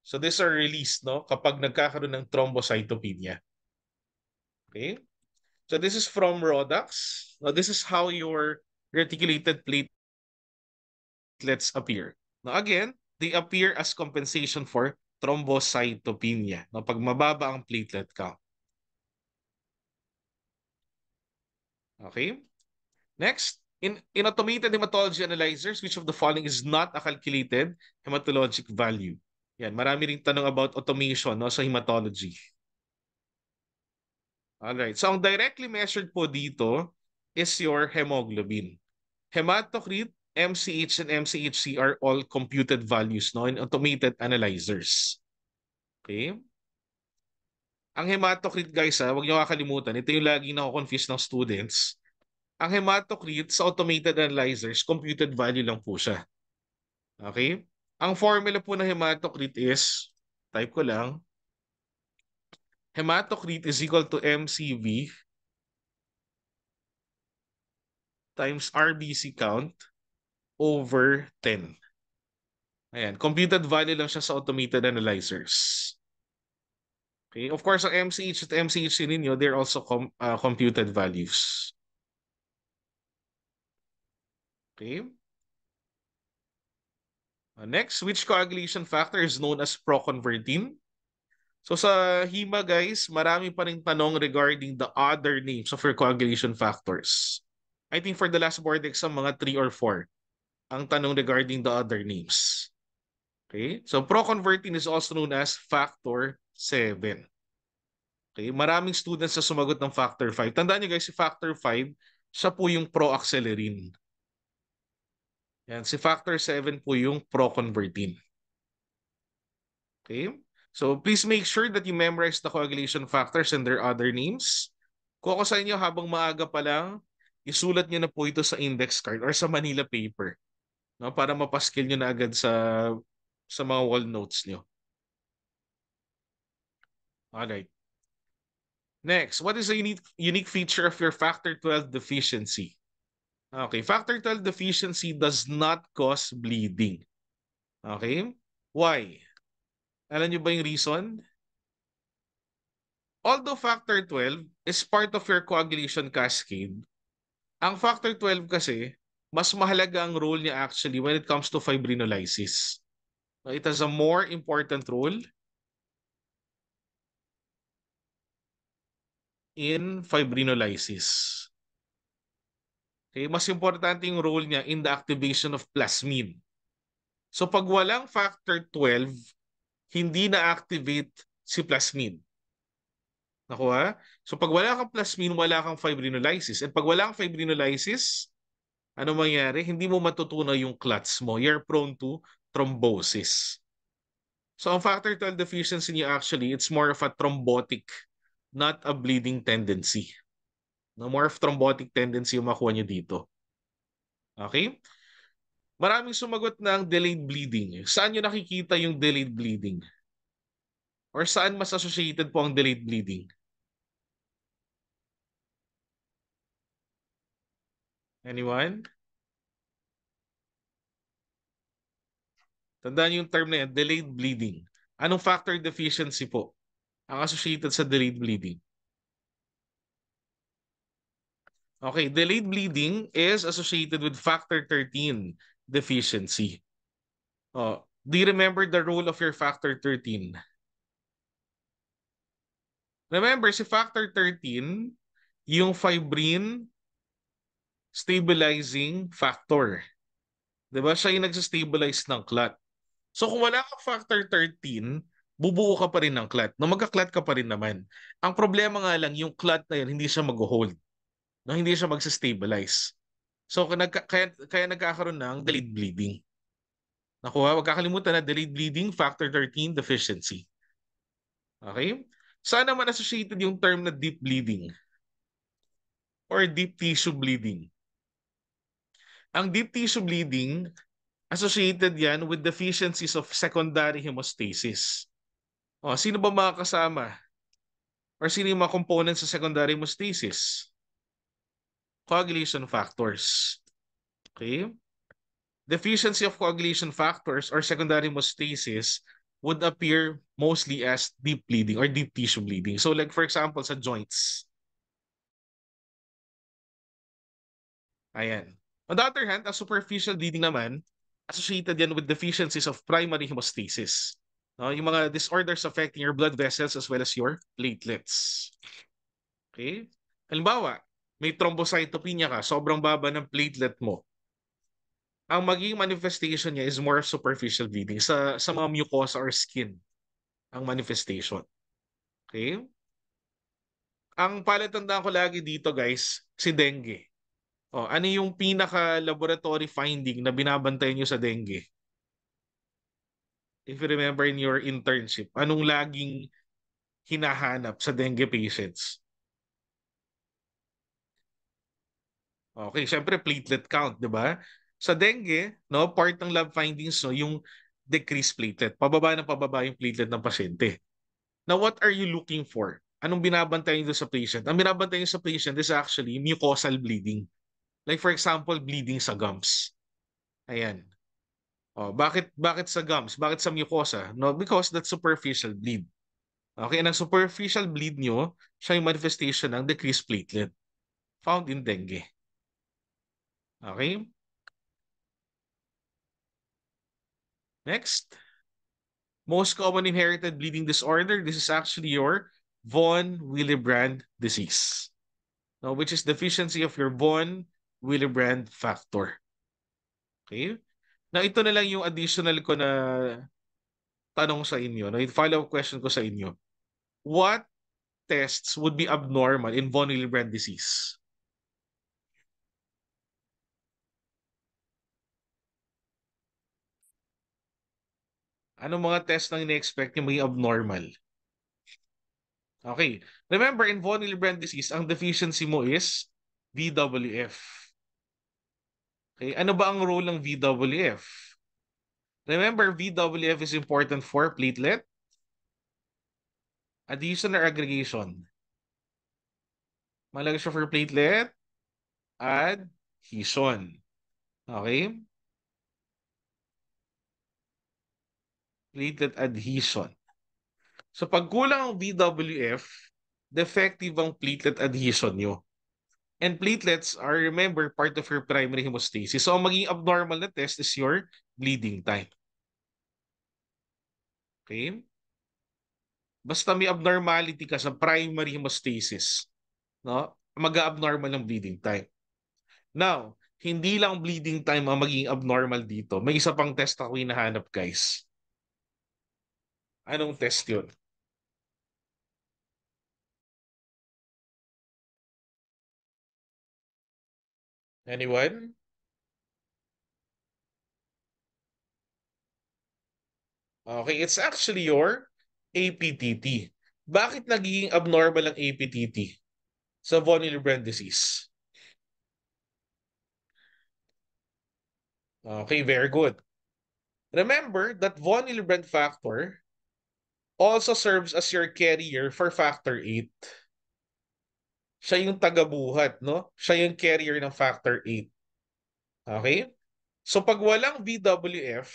So these are released, no? Kapag nagkakaroon ng thrombocytopenia. Okay? So this is from Rodax. Now, this is how your reticulated platelets appear. Now again, they appear as compensation for thrombocytopenia. Now, pag mababa ang platelet count. Okay? Next, in automated hematology analyzers, which of the following is not a calculated hematologic value? Yan, marami ring tanong about automation, no, sa hematology. Alright, so ang directly measured po dito is your hemoglobin. Hematocrit, MCH, and MCHC are all computed values, no, in automated analyzers. Okay? Ang hematocrit guys, huwag niyo kakalimutan, ito yung laging nako-confuse ng students. Ang hematocrit sa automated analyzers, computed value lang po siya. Okay? Ang formula po ng hematocrit is, type ko lang, hematocrit is equal to MCV times RBC count over 10. Ayan, computed value lang siya sa automated analyzers. Okay, of course, ang MCH at MCH ninyo, they're also computed values. Okay. Next, which coagulation factor is known as proconvertin? So sa HEMA guys, marami pa rin tanong regarding the other names of your coagulation factors. I think for the last board exam, mga 3 or 4 ang tanong regarding the other names. Okay? So proconvertin is also known as factor 7. Okay? Maraming students na sumagot ng factor 5. Tandaan nyo guys, si factor 5, siya po yung proaccelerin. Yan, si factor 7 po yung proconvertin. Okay? So please make sure that you memorize the coagulation factors and their other names. Kung ako sa inyo habang maaga pa lang, isulat niyo na po ito sa index card or sa Manila paper, no, para mapaskil niyo na agad sa mga wall notes niyo. Alright. Next, what is a unique feature of your factor 12 deficiency? Okay, factor 12 deficiency does not cause bleeding. Okay? Why? Alam niyo ba yung reason? Although factor 12 is part of your coagulation cascade, ang factor 12 kasi, mas mahalaga ang role niya actually when it comes to fibrinolysis. It has a more important role in fibrinolysis. Okay, mas importante yung role niya in the activation of plasmin. So pag walang factor 12, hindi na-activate si plasmin. Nakuha? So pag wala kang plasmin, wala kang fibrinolysis. And pag wala kang fibrinolysis, ano mangyari? Hindi mo matutunaw yung clots mo. You're prone to thrombosis. So ang factor 12 deficiency niya actually, it's more of a thrombotic, not a bleeding tendency. No, more of thrombotic tendency yung makuha niyo dito. Okay? Maraming sumagot ng delayed bleeding. Saan niyo nakikita yung delayed bleeding? Or saan mas associated po ang delayed bleeding? Anyone? Tandaan niyo yung term na yan, delayed bleeding. Anong factor deficiency po ang associated sa delayed bleeding? Okay, delayed bleeding is associated with factor 13 deficiency. Oh, do you remember the role of your factor 13? Remember, si factor 13, yung fibrin stabilizing factor. Diba? Siya yung nagsistabilize ng clot. So kung wala kang factor 13, bubuo ka pa rin ng clot. No, magka-clot ka pa rin naman. Ang problema nga lang, yung clot na yun, hindi siya mag-hold. No, hindi siya mag-stabilize. So kaya nagkakaroon ng delayed bleeding. Nakuha, wag kakalimutan na delayed bleeding, factor 13 deficiency. Okay? Saan naman associated yung term na deep bleeding or deep tissue bleeding? Ang deep tissue bleeding, associated yan with deficiencies of secondary hemostasis. O, sino ba mga kasama? Or sino yung mga components sa secondary hemostasis? Coagulation factors. Okay? Deficiency of coagulation factors or secondary hemostasis would appear mostly as deep bleeding or deep tissue bleeding. So like for example, sa joints. Ayan. On the other hand, ang superficial bleeding naman, associated yan with deficiencies of primary hemostasis. No, yung mga disorders affecting your blood vessels as well as your platelets. Okay? Halimbawa, may thrombocytopenia ka, sobrang baba ng platelet mo. Ang magiging manifestation niya is more superficial bleeding sa mga mucosa or skin ang manifestation. Okay? Ang palatandaan ko lagi dito guys, si dengue. Oh, ano yung pinaka-laboratory finding na binabantayan nyo sa dengue? If you remember in your internship, anong laging hinahanap sa dengue patients? Okay, syempre platelet count, 'di ba? Sa dengue, no, part ng lab findings no, yung decreased platelet. Pababa yung platelet ng pasyente. Now, what are you looking for? Anong binabantayan nyo sa patient? Ang binabantayan nyo sa patient is actually mucosal bleeding. Like for example, bleeding sa gums. Ayan. Oh, bakit sa gums? Bakit sa mucosa? No, because that's superficial bleed. Okay, and ang superficial bleed nyo, siya yung manifestation ng decreased platelet found in dengue. Okay? Next. Most common inherited bleeding disorder. This is actually your von Willebrand disease. No, which is deficiency of your von Willebrand factor. Okay? Na ito na lang yung additional ko na tanong sa inyo. No? Yung follow-up question ko sa inyo. What tests would be abnormal in von Willebrand disease? Anong mga test nang ina-expect yung maging abnormal? Okay. Remember, in von Willebrand disease, ang deficiency mo is VWF. Okay. Ano ba ang role ng VWF? Remember, VWF is important for platelet, adhesion or aggregation. Malaga siya for platelet, adhesion. Okay? Platelet adhesion. So pag kulang ang VWF, defective ang platelet adhesion nyo. And platelets are, remember, part of your primary hemostasis. So ang maging abnormal na test is your bleeding time. Okay? Basta may abnormality ka sa primary hemostasis, no? Mag-abnormal ang bleeding time. Now, hindi lang bleeding time ang maging abnormal dito. May isa pang test ako hinahanap, guys. Anong test yun? Anyone? Okay, it's actually your APTT. Bakit nagiging abnormal ang APTT sa von Willebrand disease? Okay, very good. Remember that von Willebrand factor also serves as your carrier for factor 8. Siya yung tagabuhat, no? Siya yung carrier ng factor 8. Okay? So pag walang VWF,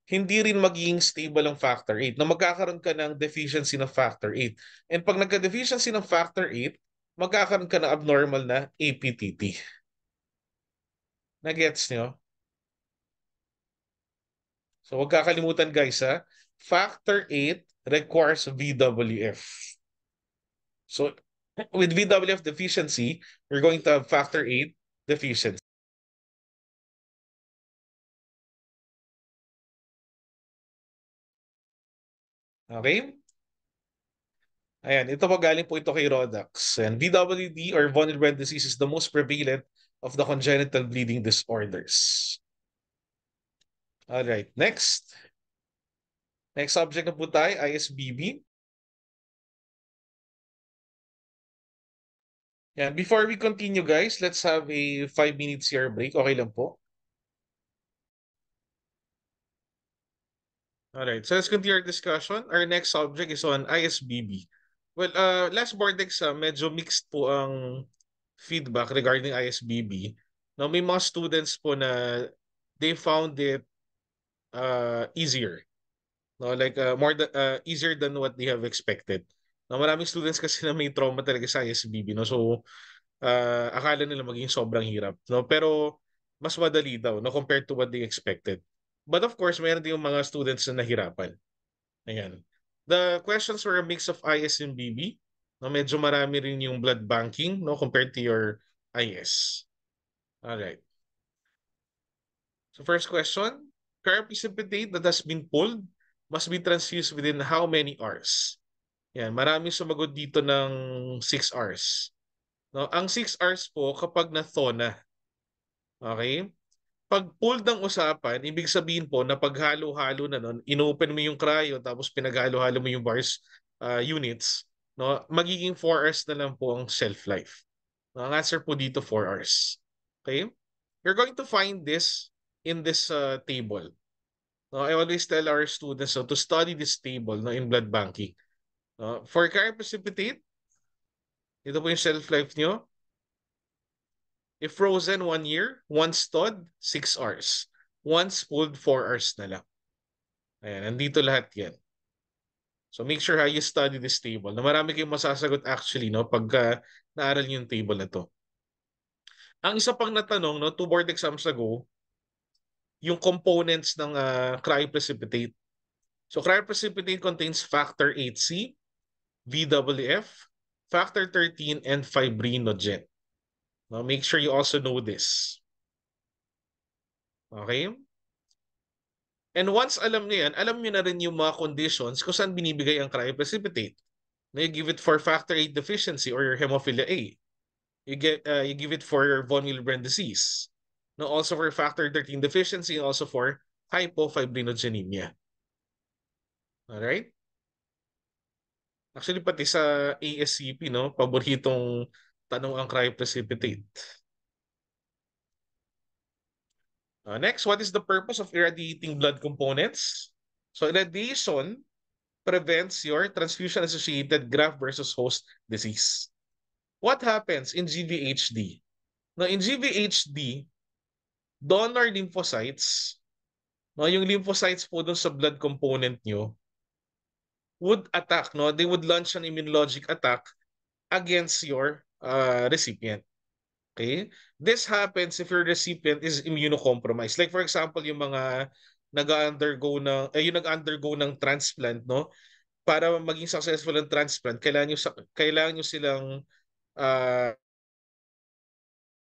hindi rin magiging stable ang factor 8 na magkakaroon ka ng deficiency ng factor 8. And pag nagka-deficiency ng factor 8, magkakaroon ka ng abnormal na APTT. Na-gets nyo? So huwag kakalimutan guys ha, factor 8 requires VWF. So with VWF deficiency, you're going to have factor 8 deficiency. Okay? Ayan, ito po galing po ito kay Rodax. And VWD or von Willebrand disease is the most prevalent of the congenital bleeding disorders. All right, next. Next subject na po tayo, ISBB. Yan, before we continue guys, let's have a 5 minutes here break. Okay lang po? All right, so let's continue our discussion. Our next subject is on ISBB. Well, last board exam, medyo mixed po ang feedback regarding ISBB. Now, may mga students po na they found it easier. No, like easier than what they have expected. No, maraming students kasi na may trauma talaga sa ISBB, no. So akala nila maging sobrang hirap, no. Pero mas madali daw, no, compared to what they expected. But of course, mayroon din yung mga students na nahirapan. Ayan. The questions were a mix of IS and BB. No, medyo marami rin yung blood banking, no, compared to your IS. All right. So first question, car precipitate that has been pulled must be transfused within how many hours? Yan, marami sumagot dito ng 6 hours. No, ang 6 hours po kapag na-thaw na. Okay? Pag pulled ng usapan, ibig sabihin po na paghalo-halo na nun, inopen mo yung cryo tapos pinaghalo-halo mo yung bars units, no, magiging 4 hours na lang po ang shelf life. No, ang answer po dito 4 hours. Okay? You're going to find this in this table. No, I always tell our students to study this table no, in blood banking. No? For cryoprecipitate, ito po yung shelf life nyo. If frozen 1 year, once thawed, 6 hours. Once cooled, 4 hours na lang. Ayan, nandito lahat yan. So make sure you study this table. Na marami kayong masasagot actually no, pagka naaral niyo yung table na to. Ang isa pang natanong no, 2 board exams ago, yung components ng cryoprecipitate. So cryoprecipitate contains factor 8C, VWF, factor 13, and fibrinogen. Now, make sure you also know this. Okay? And once alam niyo yan, alam niyo na rin yung mga conditions kung saan binibigay ang cryoprecipitate. Now, you give it for factor 8 deficiency or your hemophilia A. You give it for your von Willebrand disease. Now, also for factor 13 deficiency and also for hypofibrinogenemia. Alright? Actually, pati sa ASCP, no, paboritong tanong ang cryoprecipitate. Next, what is the purpose of irradiating blood components? So irradiation prevents your transfusion-associated graft versus host disease. What happens in GVHD? Now, in GVHD, donor lymphocytes, no, yung lymphocytes po dun sa blood component nyo, would attack, no? They would launch an immunologic attack against your recipient. Okay? This happens if your recipient is immunocompromised. Like for example, yung mga nag-undergo ng transplant, no? Para maging successful ang transplant, kailangan nyo silang uh,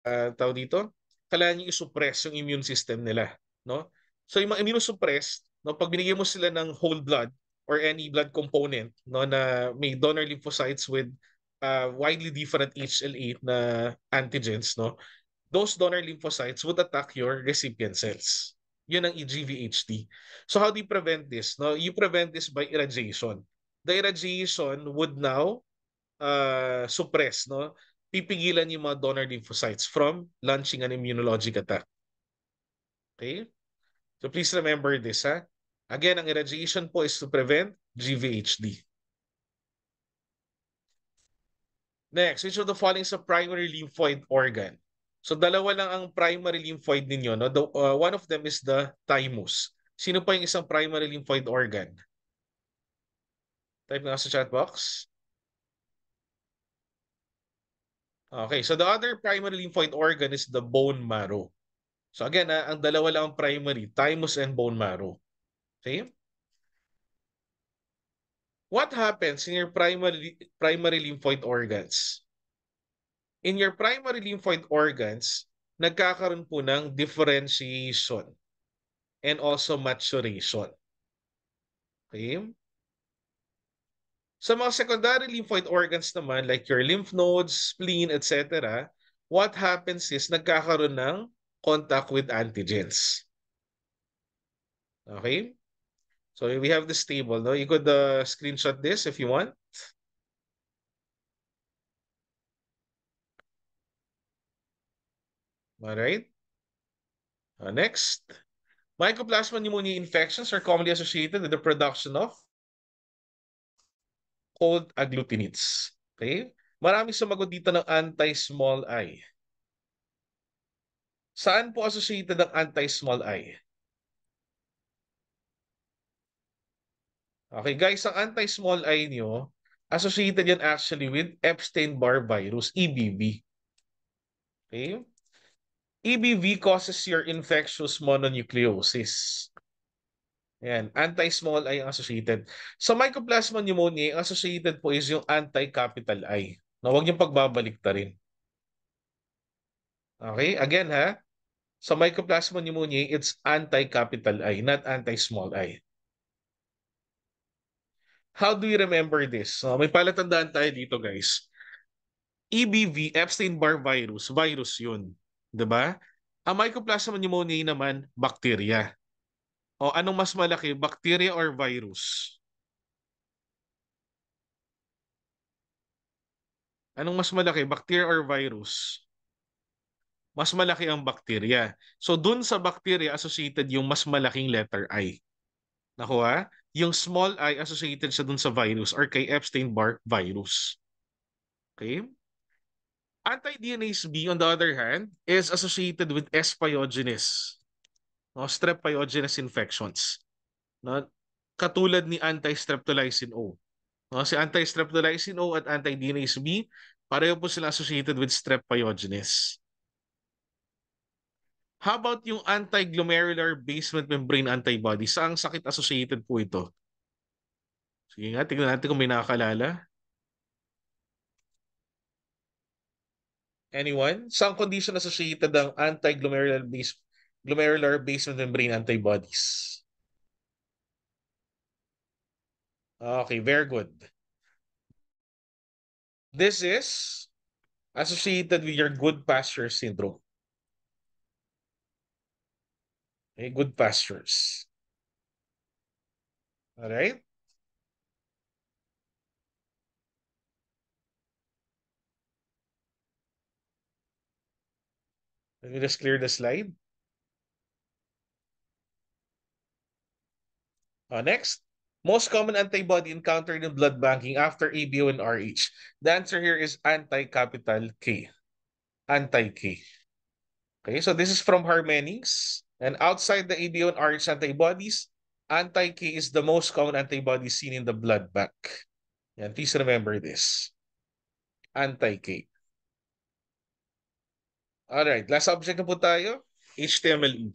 tawag dito, kailangan nyo i-suppress yung immune system nila, no? So yung mga immunosuppressed, no, pag binigyan mo sila ng whole blood or any blood component, no, na may donor lymphocytes with widely different HLA na antigens, no, those donor lymphocytes would attack your recipient cells. Yun ang EGVHD. So how do you prevent this? No, you prevent this by irradiation. The irradiation would now suppress, no, pipigilan yung mga donor lymphocytes from launching an immunologic attack. Okay? So please remember this, ha? Again, ang irradiation po is to prevent GVHD. Next, which of the following is a primary lymphoid organ? So dalawa lang ang primary lymphoid ninyo. No? One of them is the thymus. Sino pa yung isang primary lymphoid organ? Type nga sa chat box. Okay, so the other primary lymphoid organ is the bone marrow. So again, ang dalawa lang ang primary, thymus and bone marrow. Okay? What happens in your primary lymphoid organs? In your primary lymphoid organs, nagkakaroon po ng differentiation and also maturation. Okay? Sa mga secondary lymphoid organs naman, like your lymph nodes, spleen, etc., what happens is nagkakaroon ng contact with antigens. Okay? So we have this table. No? You could screenshot this if you want. All right. Next. Mycoplasma pneumonia infections are commonly associated with the production of cold agglutinids. Okay? Maraming sumagot dito ng anti-small I. Saan po associated ang anti-small I? Okay, guys, ang anti-small I nyo, associated yan actually with Epstein-Barr virus, EBV. Okay? EBV causes your infectious mononucleosis. Yan, anti-small I ang associated. Sa Mycoplasma pneumoniae, ang associated po is yung anti-capital I. Na huwag niyong pagbabalik ta rin. Okay, again ha, sa Mycoplasma pneumoniae, it's anti-capital I, not anti-small I. How do you remember this? May palatandaan tayo dito, guys. EBV, Epstein-Barr virus, virus yun. 'Di ba? Ang Mycoplasma pneumoniae naman, bacteria. O anong mas malaki, bacteria or virus? Anong mas malaki, bacteria or virus? mas malaki ang bacteria. So dun sa bacteria associated yung mas malaking letter I. Nakuha? Yung small I associated siya dun sa virus or kay Epstein-Barr virus. Okay? Anti-DNase B, on the other hand, is associated with S. pyogenes, no? Strep pyogenes infections. No? Katulad ni anti-streptolysin O. No? Si anti-streptolysin O at anti-DNase B, pareho po sila associated with strep pyogenes. How about yung anti-glomerular basement membrane antibody? Saang sakit associated po ito? Sige nga, tignan natin kung may nakakalala. Anyone? Saang condition associated ang glomerular basement membrane antibodies? Okay, very good. This is associated with your good pasture syndrome. Okay, good pastures. All right? Let me just clear the slide. Next, most common antibody encountered in blood banking after ABO and RH. The answer here is anti-capital K. Anti-K. Okay, so this is from Harmenings. And outside the ABO and RH antibodies, anti-K is the most common antibody seen in the blood bank. And please remember this. Anti-K. Alright, last subject na po tayo. HTMLE.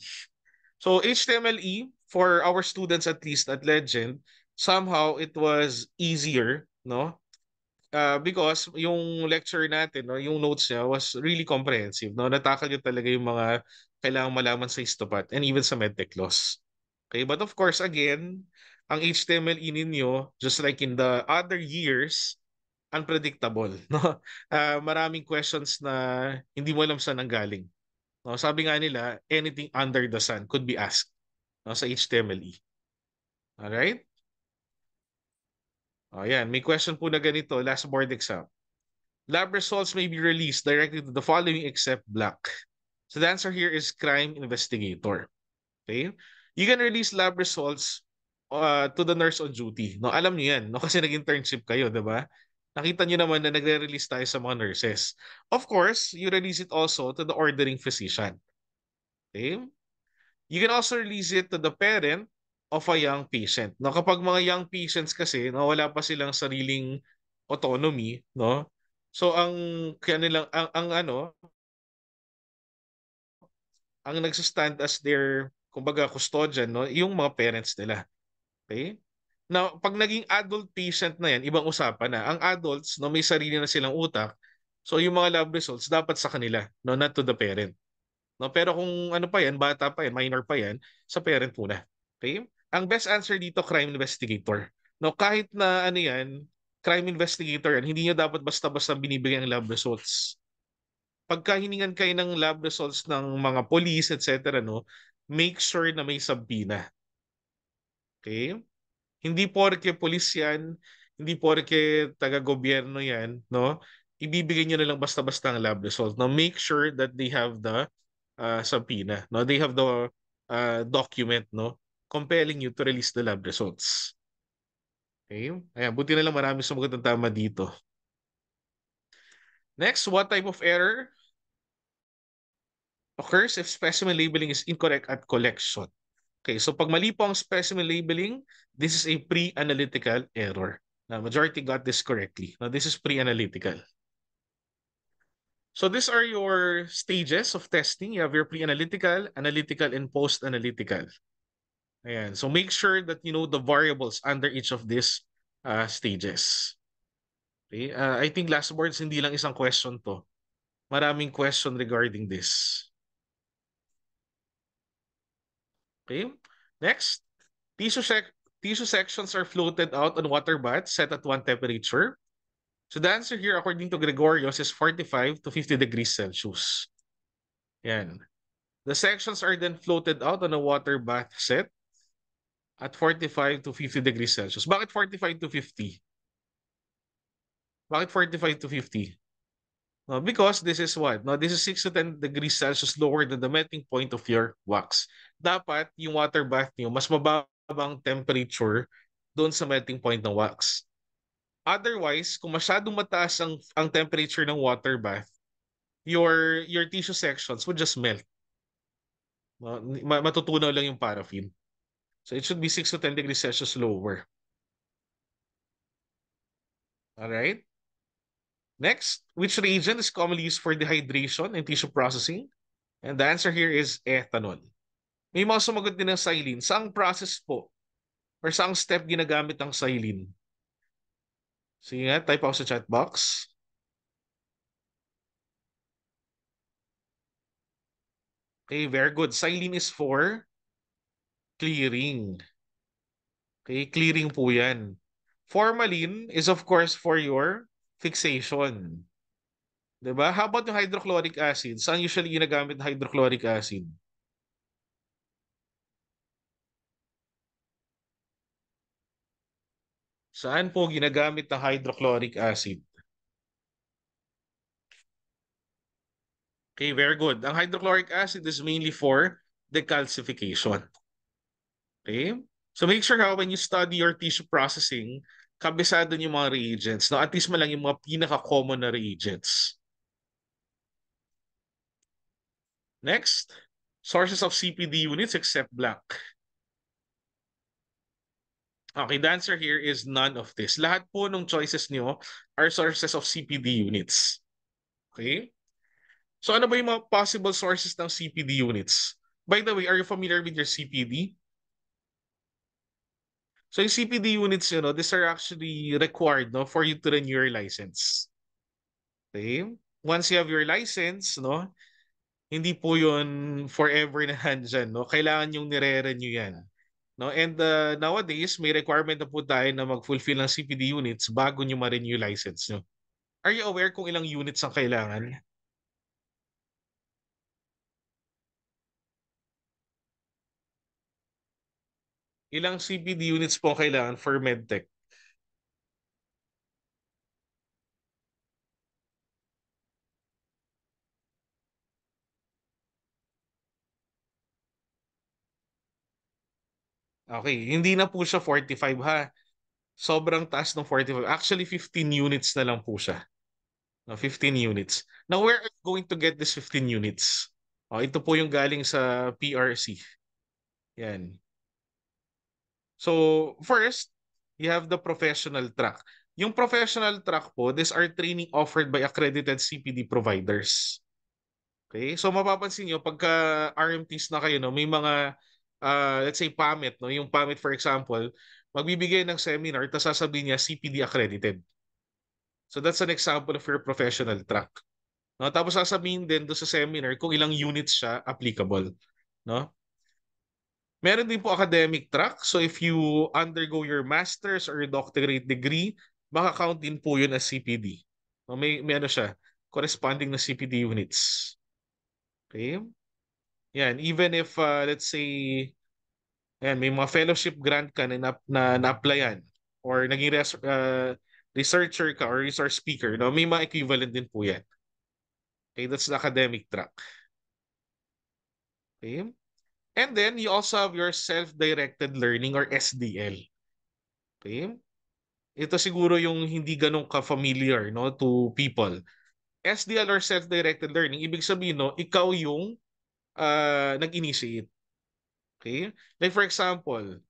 So HTMLE, for our students at least at Legend, somehow it was easier, no? Because yung lecture natin, no, yung notes niya was really comprehensive, no? Natakal niyo talaga yung mga kailangang malaman sa Histopath and even sa Medtech Laws. Okay, but of course, again, ang HTMLE ninyo, just like in the other years, unpredictable, no? Maraming questions na hindi mo alam saan ang galing. No, sabi nga nila, anything under the sun could be asked, no, sa HTMLE. Alright? O yan, may question po na ganito, last board exam. Lab results may be released directly to the following except blank. So the answer here is crime investigator. Okay? You can release lab results to the nurse on duty. No, alam niyo yan, no? Kasi nag-internship kayo, di ba? Nakita niyo naman na nagre-release tayo sa mga nurses. Of course, you release it also to the ordering physician. Okay? You can also release it to the parent of a young patient. No, kapag mga young patients kasi, no, wala pa silang sariling autonomy, no? So ang kanilang ang ano, ang nagsa-stand as their kumbaga custodian, no, yung mga parents nila. Okay? Now, pag naging adult patient na yan, ibang usapan na. Ang adults, no, may sarili na silang utak. So yung mga lab results dapat sa kanila, no, not to the parent. No, pero kung ano pa yan, bata pa yan, minor pa yan, sa parent muna. Okay? Ang best answer dito, crime investigator. No, kahit na ano yan, crime investigator yan, hindi nyo dapat basta-basta binibigay ang lab results. Pagka hiningan kayo ng lab results ng mga police, etc., no, make sure na may subpoena. Okay? Hindi porke police yan, hindi porke taga-gobyerno yan, no, ibibigay nyo na lang basta-basta ang lab result. Now, make sure that they have the subpoena. No? They have the document, no, compelling you to release the lab results. Okay? Ayan, buti na lang marami sumagot ng tama dito. Next, what type of error occurs if specimen labeling is incorrect at collection? Okay, so pag mali po ang specimen labeling, this is a pre-analytical error. Now, majority got this correctly. Now, this is pre-analytical. So these are your stages of testing. You have your pre-analytical, analytical, and post-analytical. Ayan. So make sure that you know the variables under each of these stages. Okay? I think last boards, hindi lang isang question to. Maraming question regarding this. Okay? Next, tissue sections are floated out on water baths set at one temperature. So the answer here, according to Gregorios, is 45 to 50 degrees Celsius. Yan. The sections are then floated out on a water bath set at 45 to 50 degrees Celsius. Bakit 45 to 50? Bakit 45 to 50? No, because this is what? No, this is 6 to 10 degrees Celsius lower than the melting point of your wax. Dapat yung water bath niyo mas mababang temperature doon sa melting point ng wax. Otherwise, kung masyadong mataas ang temperature ng water bath, your tissue sections would just melt. No? Matutunaw lang yung paraffin. So it should be 6 to 10 degrees Celsius lower. All right? Next, which reagent is commonly used for dehydration and tissue processing? And the answer here is ethanol. May mga sumagot din ng xylene. Saang process po or saang step ginagamit ang xylene? Sige nga, type ako sa chat box. Okay, very good. Xylene is for clearing. Okay, clearing po yan. Formalin is of course for your fixation. 'Di ba? How about yung hydrochloric acid? Saan usually ginagamit ng hydrochloric acid? Saan po ginagamit ng hydrochloric acid? Okay, very good. Ang hydrochloric acid is mainly for decalcification. Okay? So make sure how when you study your tissue processing, kabisado niyo yung mga reagents. No? At least man lang yung mga pinaka-common na reagents. Next, sources of CPD units except black. Okay, the answer here is none of this. Lahat po ng choices niyo are sources of CPD units. Okay? So ano ba yung mga possible sources ng CPD units? By the way, are you familiar with your CPD? So yung CPD units, these are actually required, no, for you to renew your license. Okay? Once you have your license, no, hindi po yun forever na nandyan, no? Kailangan yung nire-renew yan. No? And nowadays, may requirement na po tayo na mag-fulfill ng CPD units bago nyo ma-renew license nyo. Are you aware kung ilang units ang kailangan? Ilang CPD units po ang kailangan for MedTech? Okay, hindi na po siya 45 ha. Sobrang taas ng 45. Actually, 15 units na lang po siya. No, 15 units. Now, where are you going to get this 15 units? Oh, ito po yung galing sa PRC. Yan. So, first, you have the professional track. Yung professional track po, these are training offered by accredited CPD providers. Okay? So, mapapansin nyo, pagka RMTs na kayo, no, may mga, let's say, PAMIT. No? Yung PAMIT, for example, magbibigay ng seminar, tapos sasabihin niya CPD accredited. So, that's an example of your professional track. No? Tapos sasabihin din doon sa seminar kung ilang units siya applicable. No? Meron din po academic track. So if you undergo your master's or your doctorate degree, maka-count din po yun as CPD. No? May ano siya, corresponding na CPD units. Okay? Yan, even if let's say yan, may mga fellowship grant ka na-applyan or naging researcher ka or resource speaker, no? May mga equivalent din po yan. Okay, that's the academic track. Okay? And then you also have your self-directed learning or SDL. Okay? Ito siguro yung hindi ganun ka-familiar, no, to people. SDL or self-directed learning, ibig sabihin, no, ikaw yung nag-initiate. Okay? Like for example,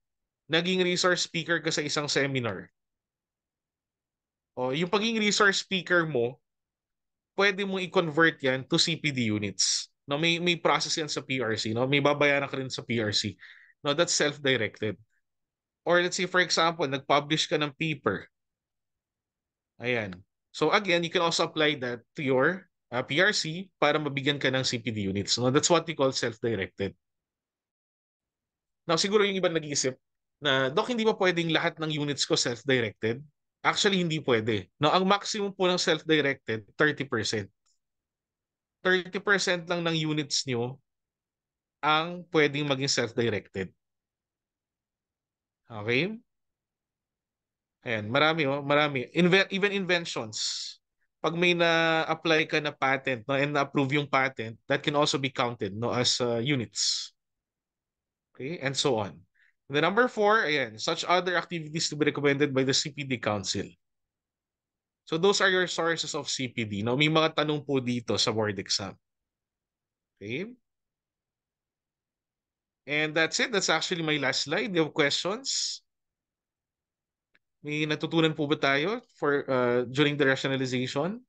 naging resource speaker ka sa isang seminar. O, yung pagiging resource speaker mo, pwede mo i-convert yan to CPD units. No, may process yan sa PRC, no? May babayaran ka rin sa PRC. No, that's self-directed. Or let's say for example, nag-publish ka ng paper. Ayan. So again, you can also apply that to your PRC para mabigyan ka ng CPD units. No, that's what we call self-directed. Now, siguro yung iba nag-iisip na, Dok, hindi ba pwedeng lahat ng units ko self-directed? Actually, hindi pwede. No, ang maximum po ng self-directed, 30%. 30% lang ng units nyo ang pwedeng maging self-directed. Okay? Ayan, marami oh, marami. Even inventions. pag may na-apply ka na patent, no, and na-approve yung patent, that can also be counted, no, as units. Okay, and so on. The number four, ayan, such other activities to be recommended by the CPD Council. So those are your sources of CPD. No, may mga tanong po dito sa board exam. Okay? And that's it. That's actually my last slide. Do you have questions? May natutunan po ba tayo for during the rationalization?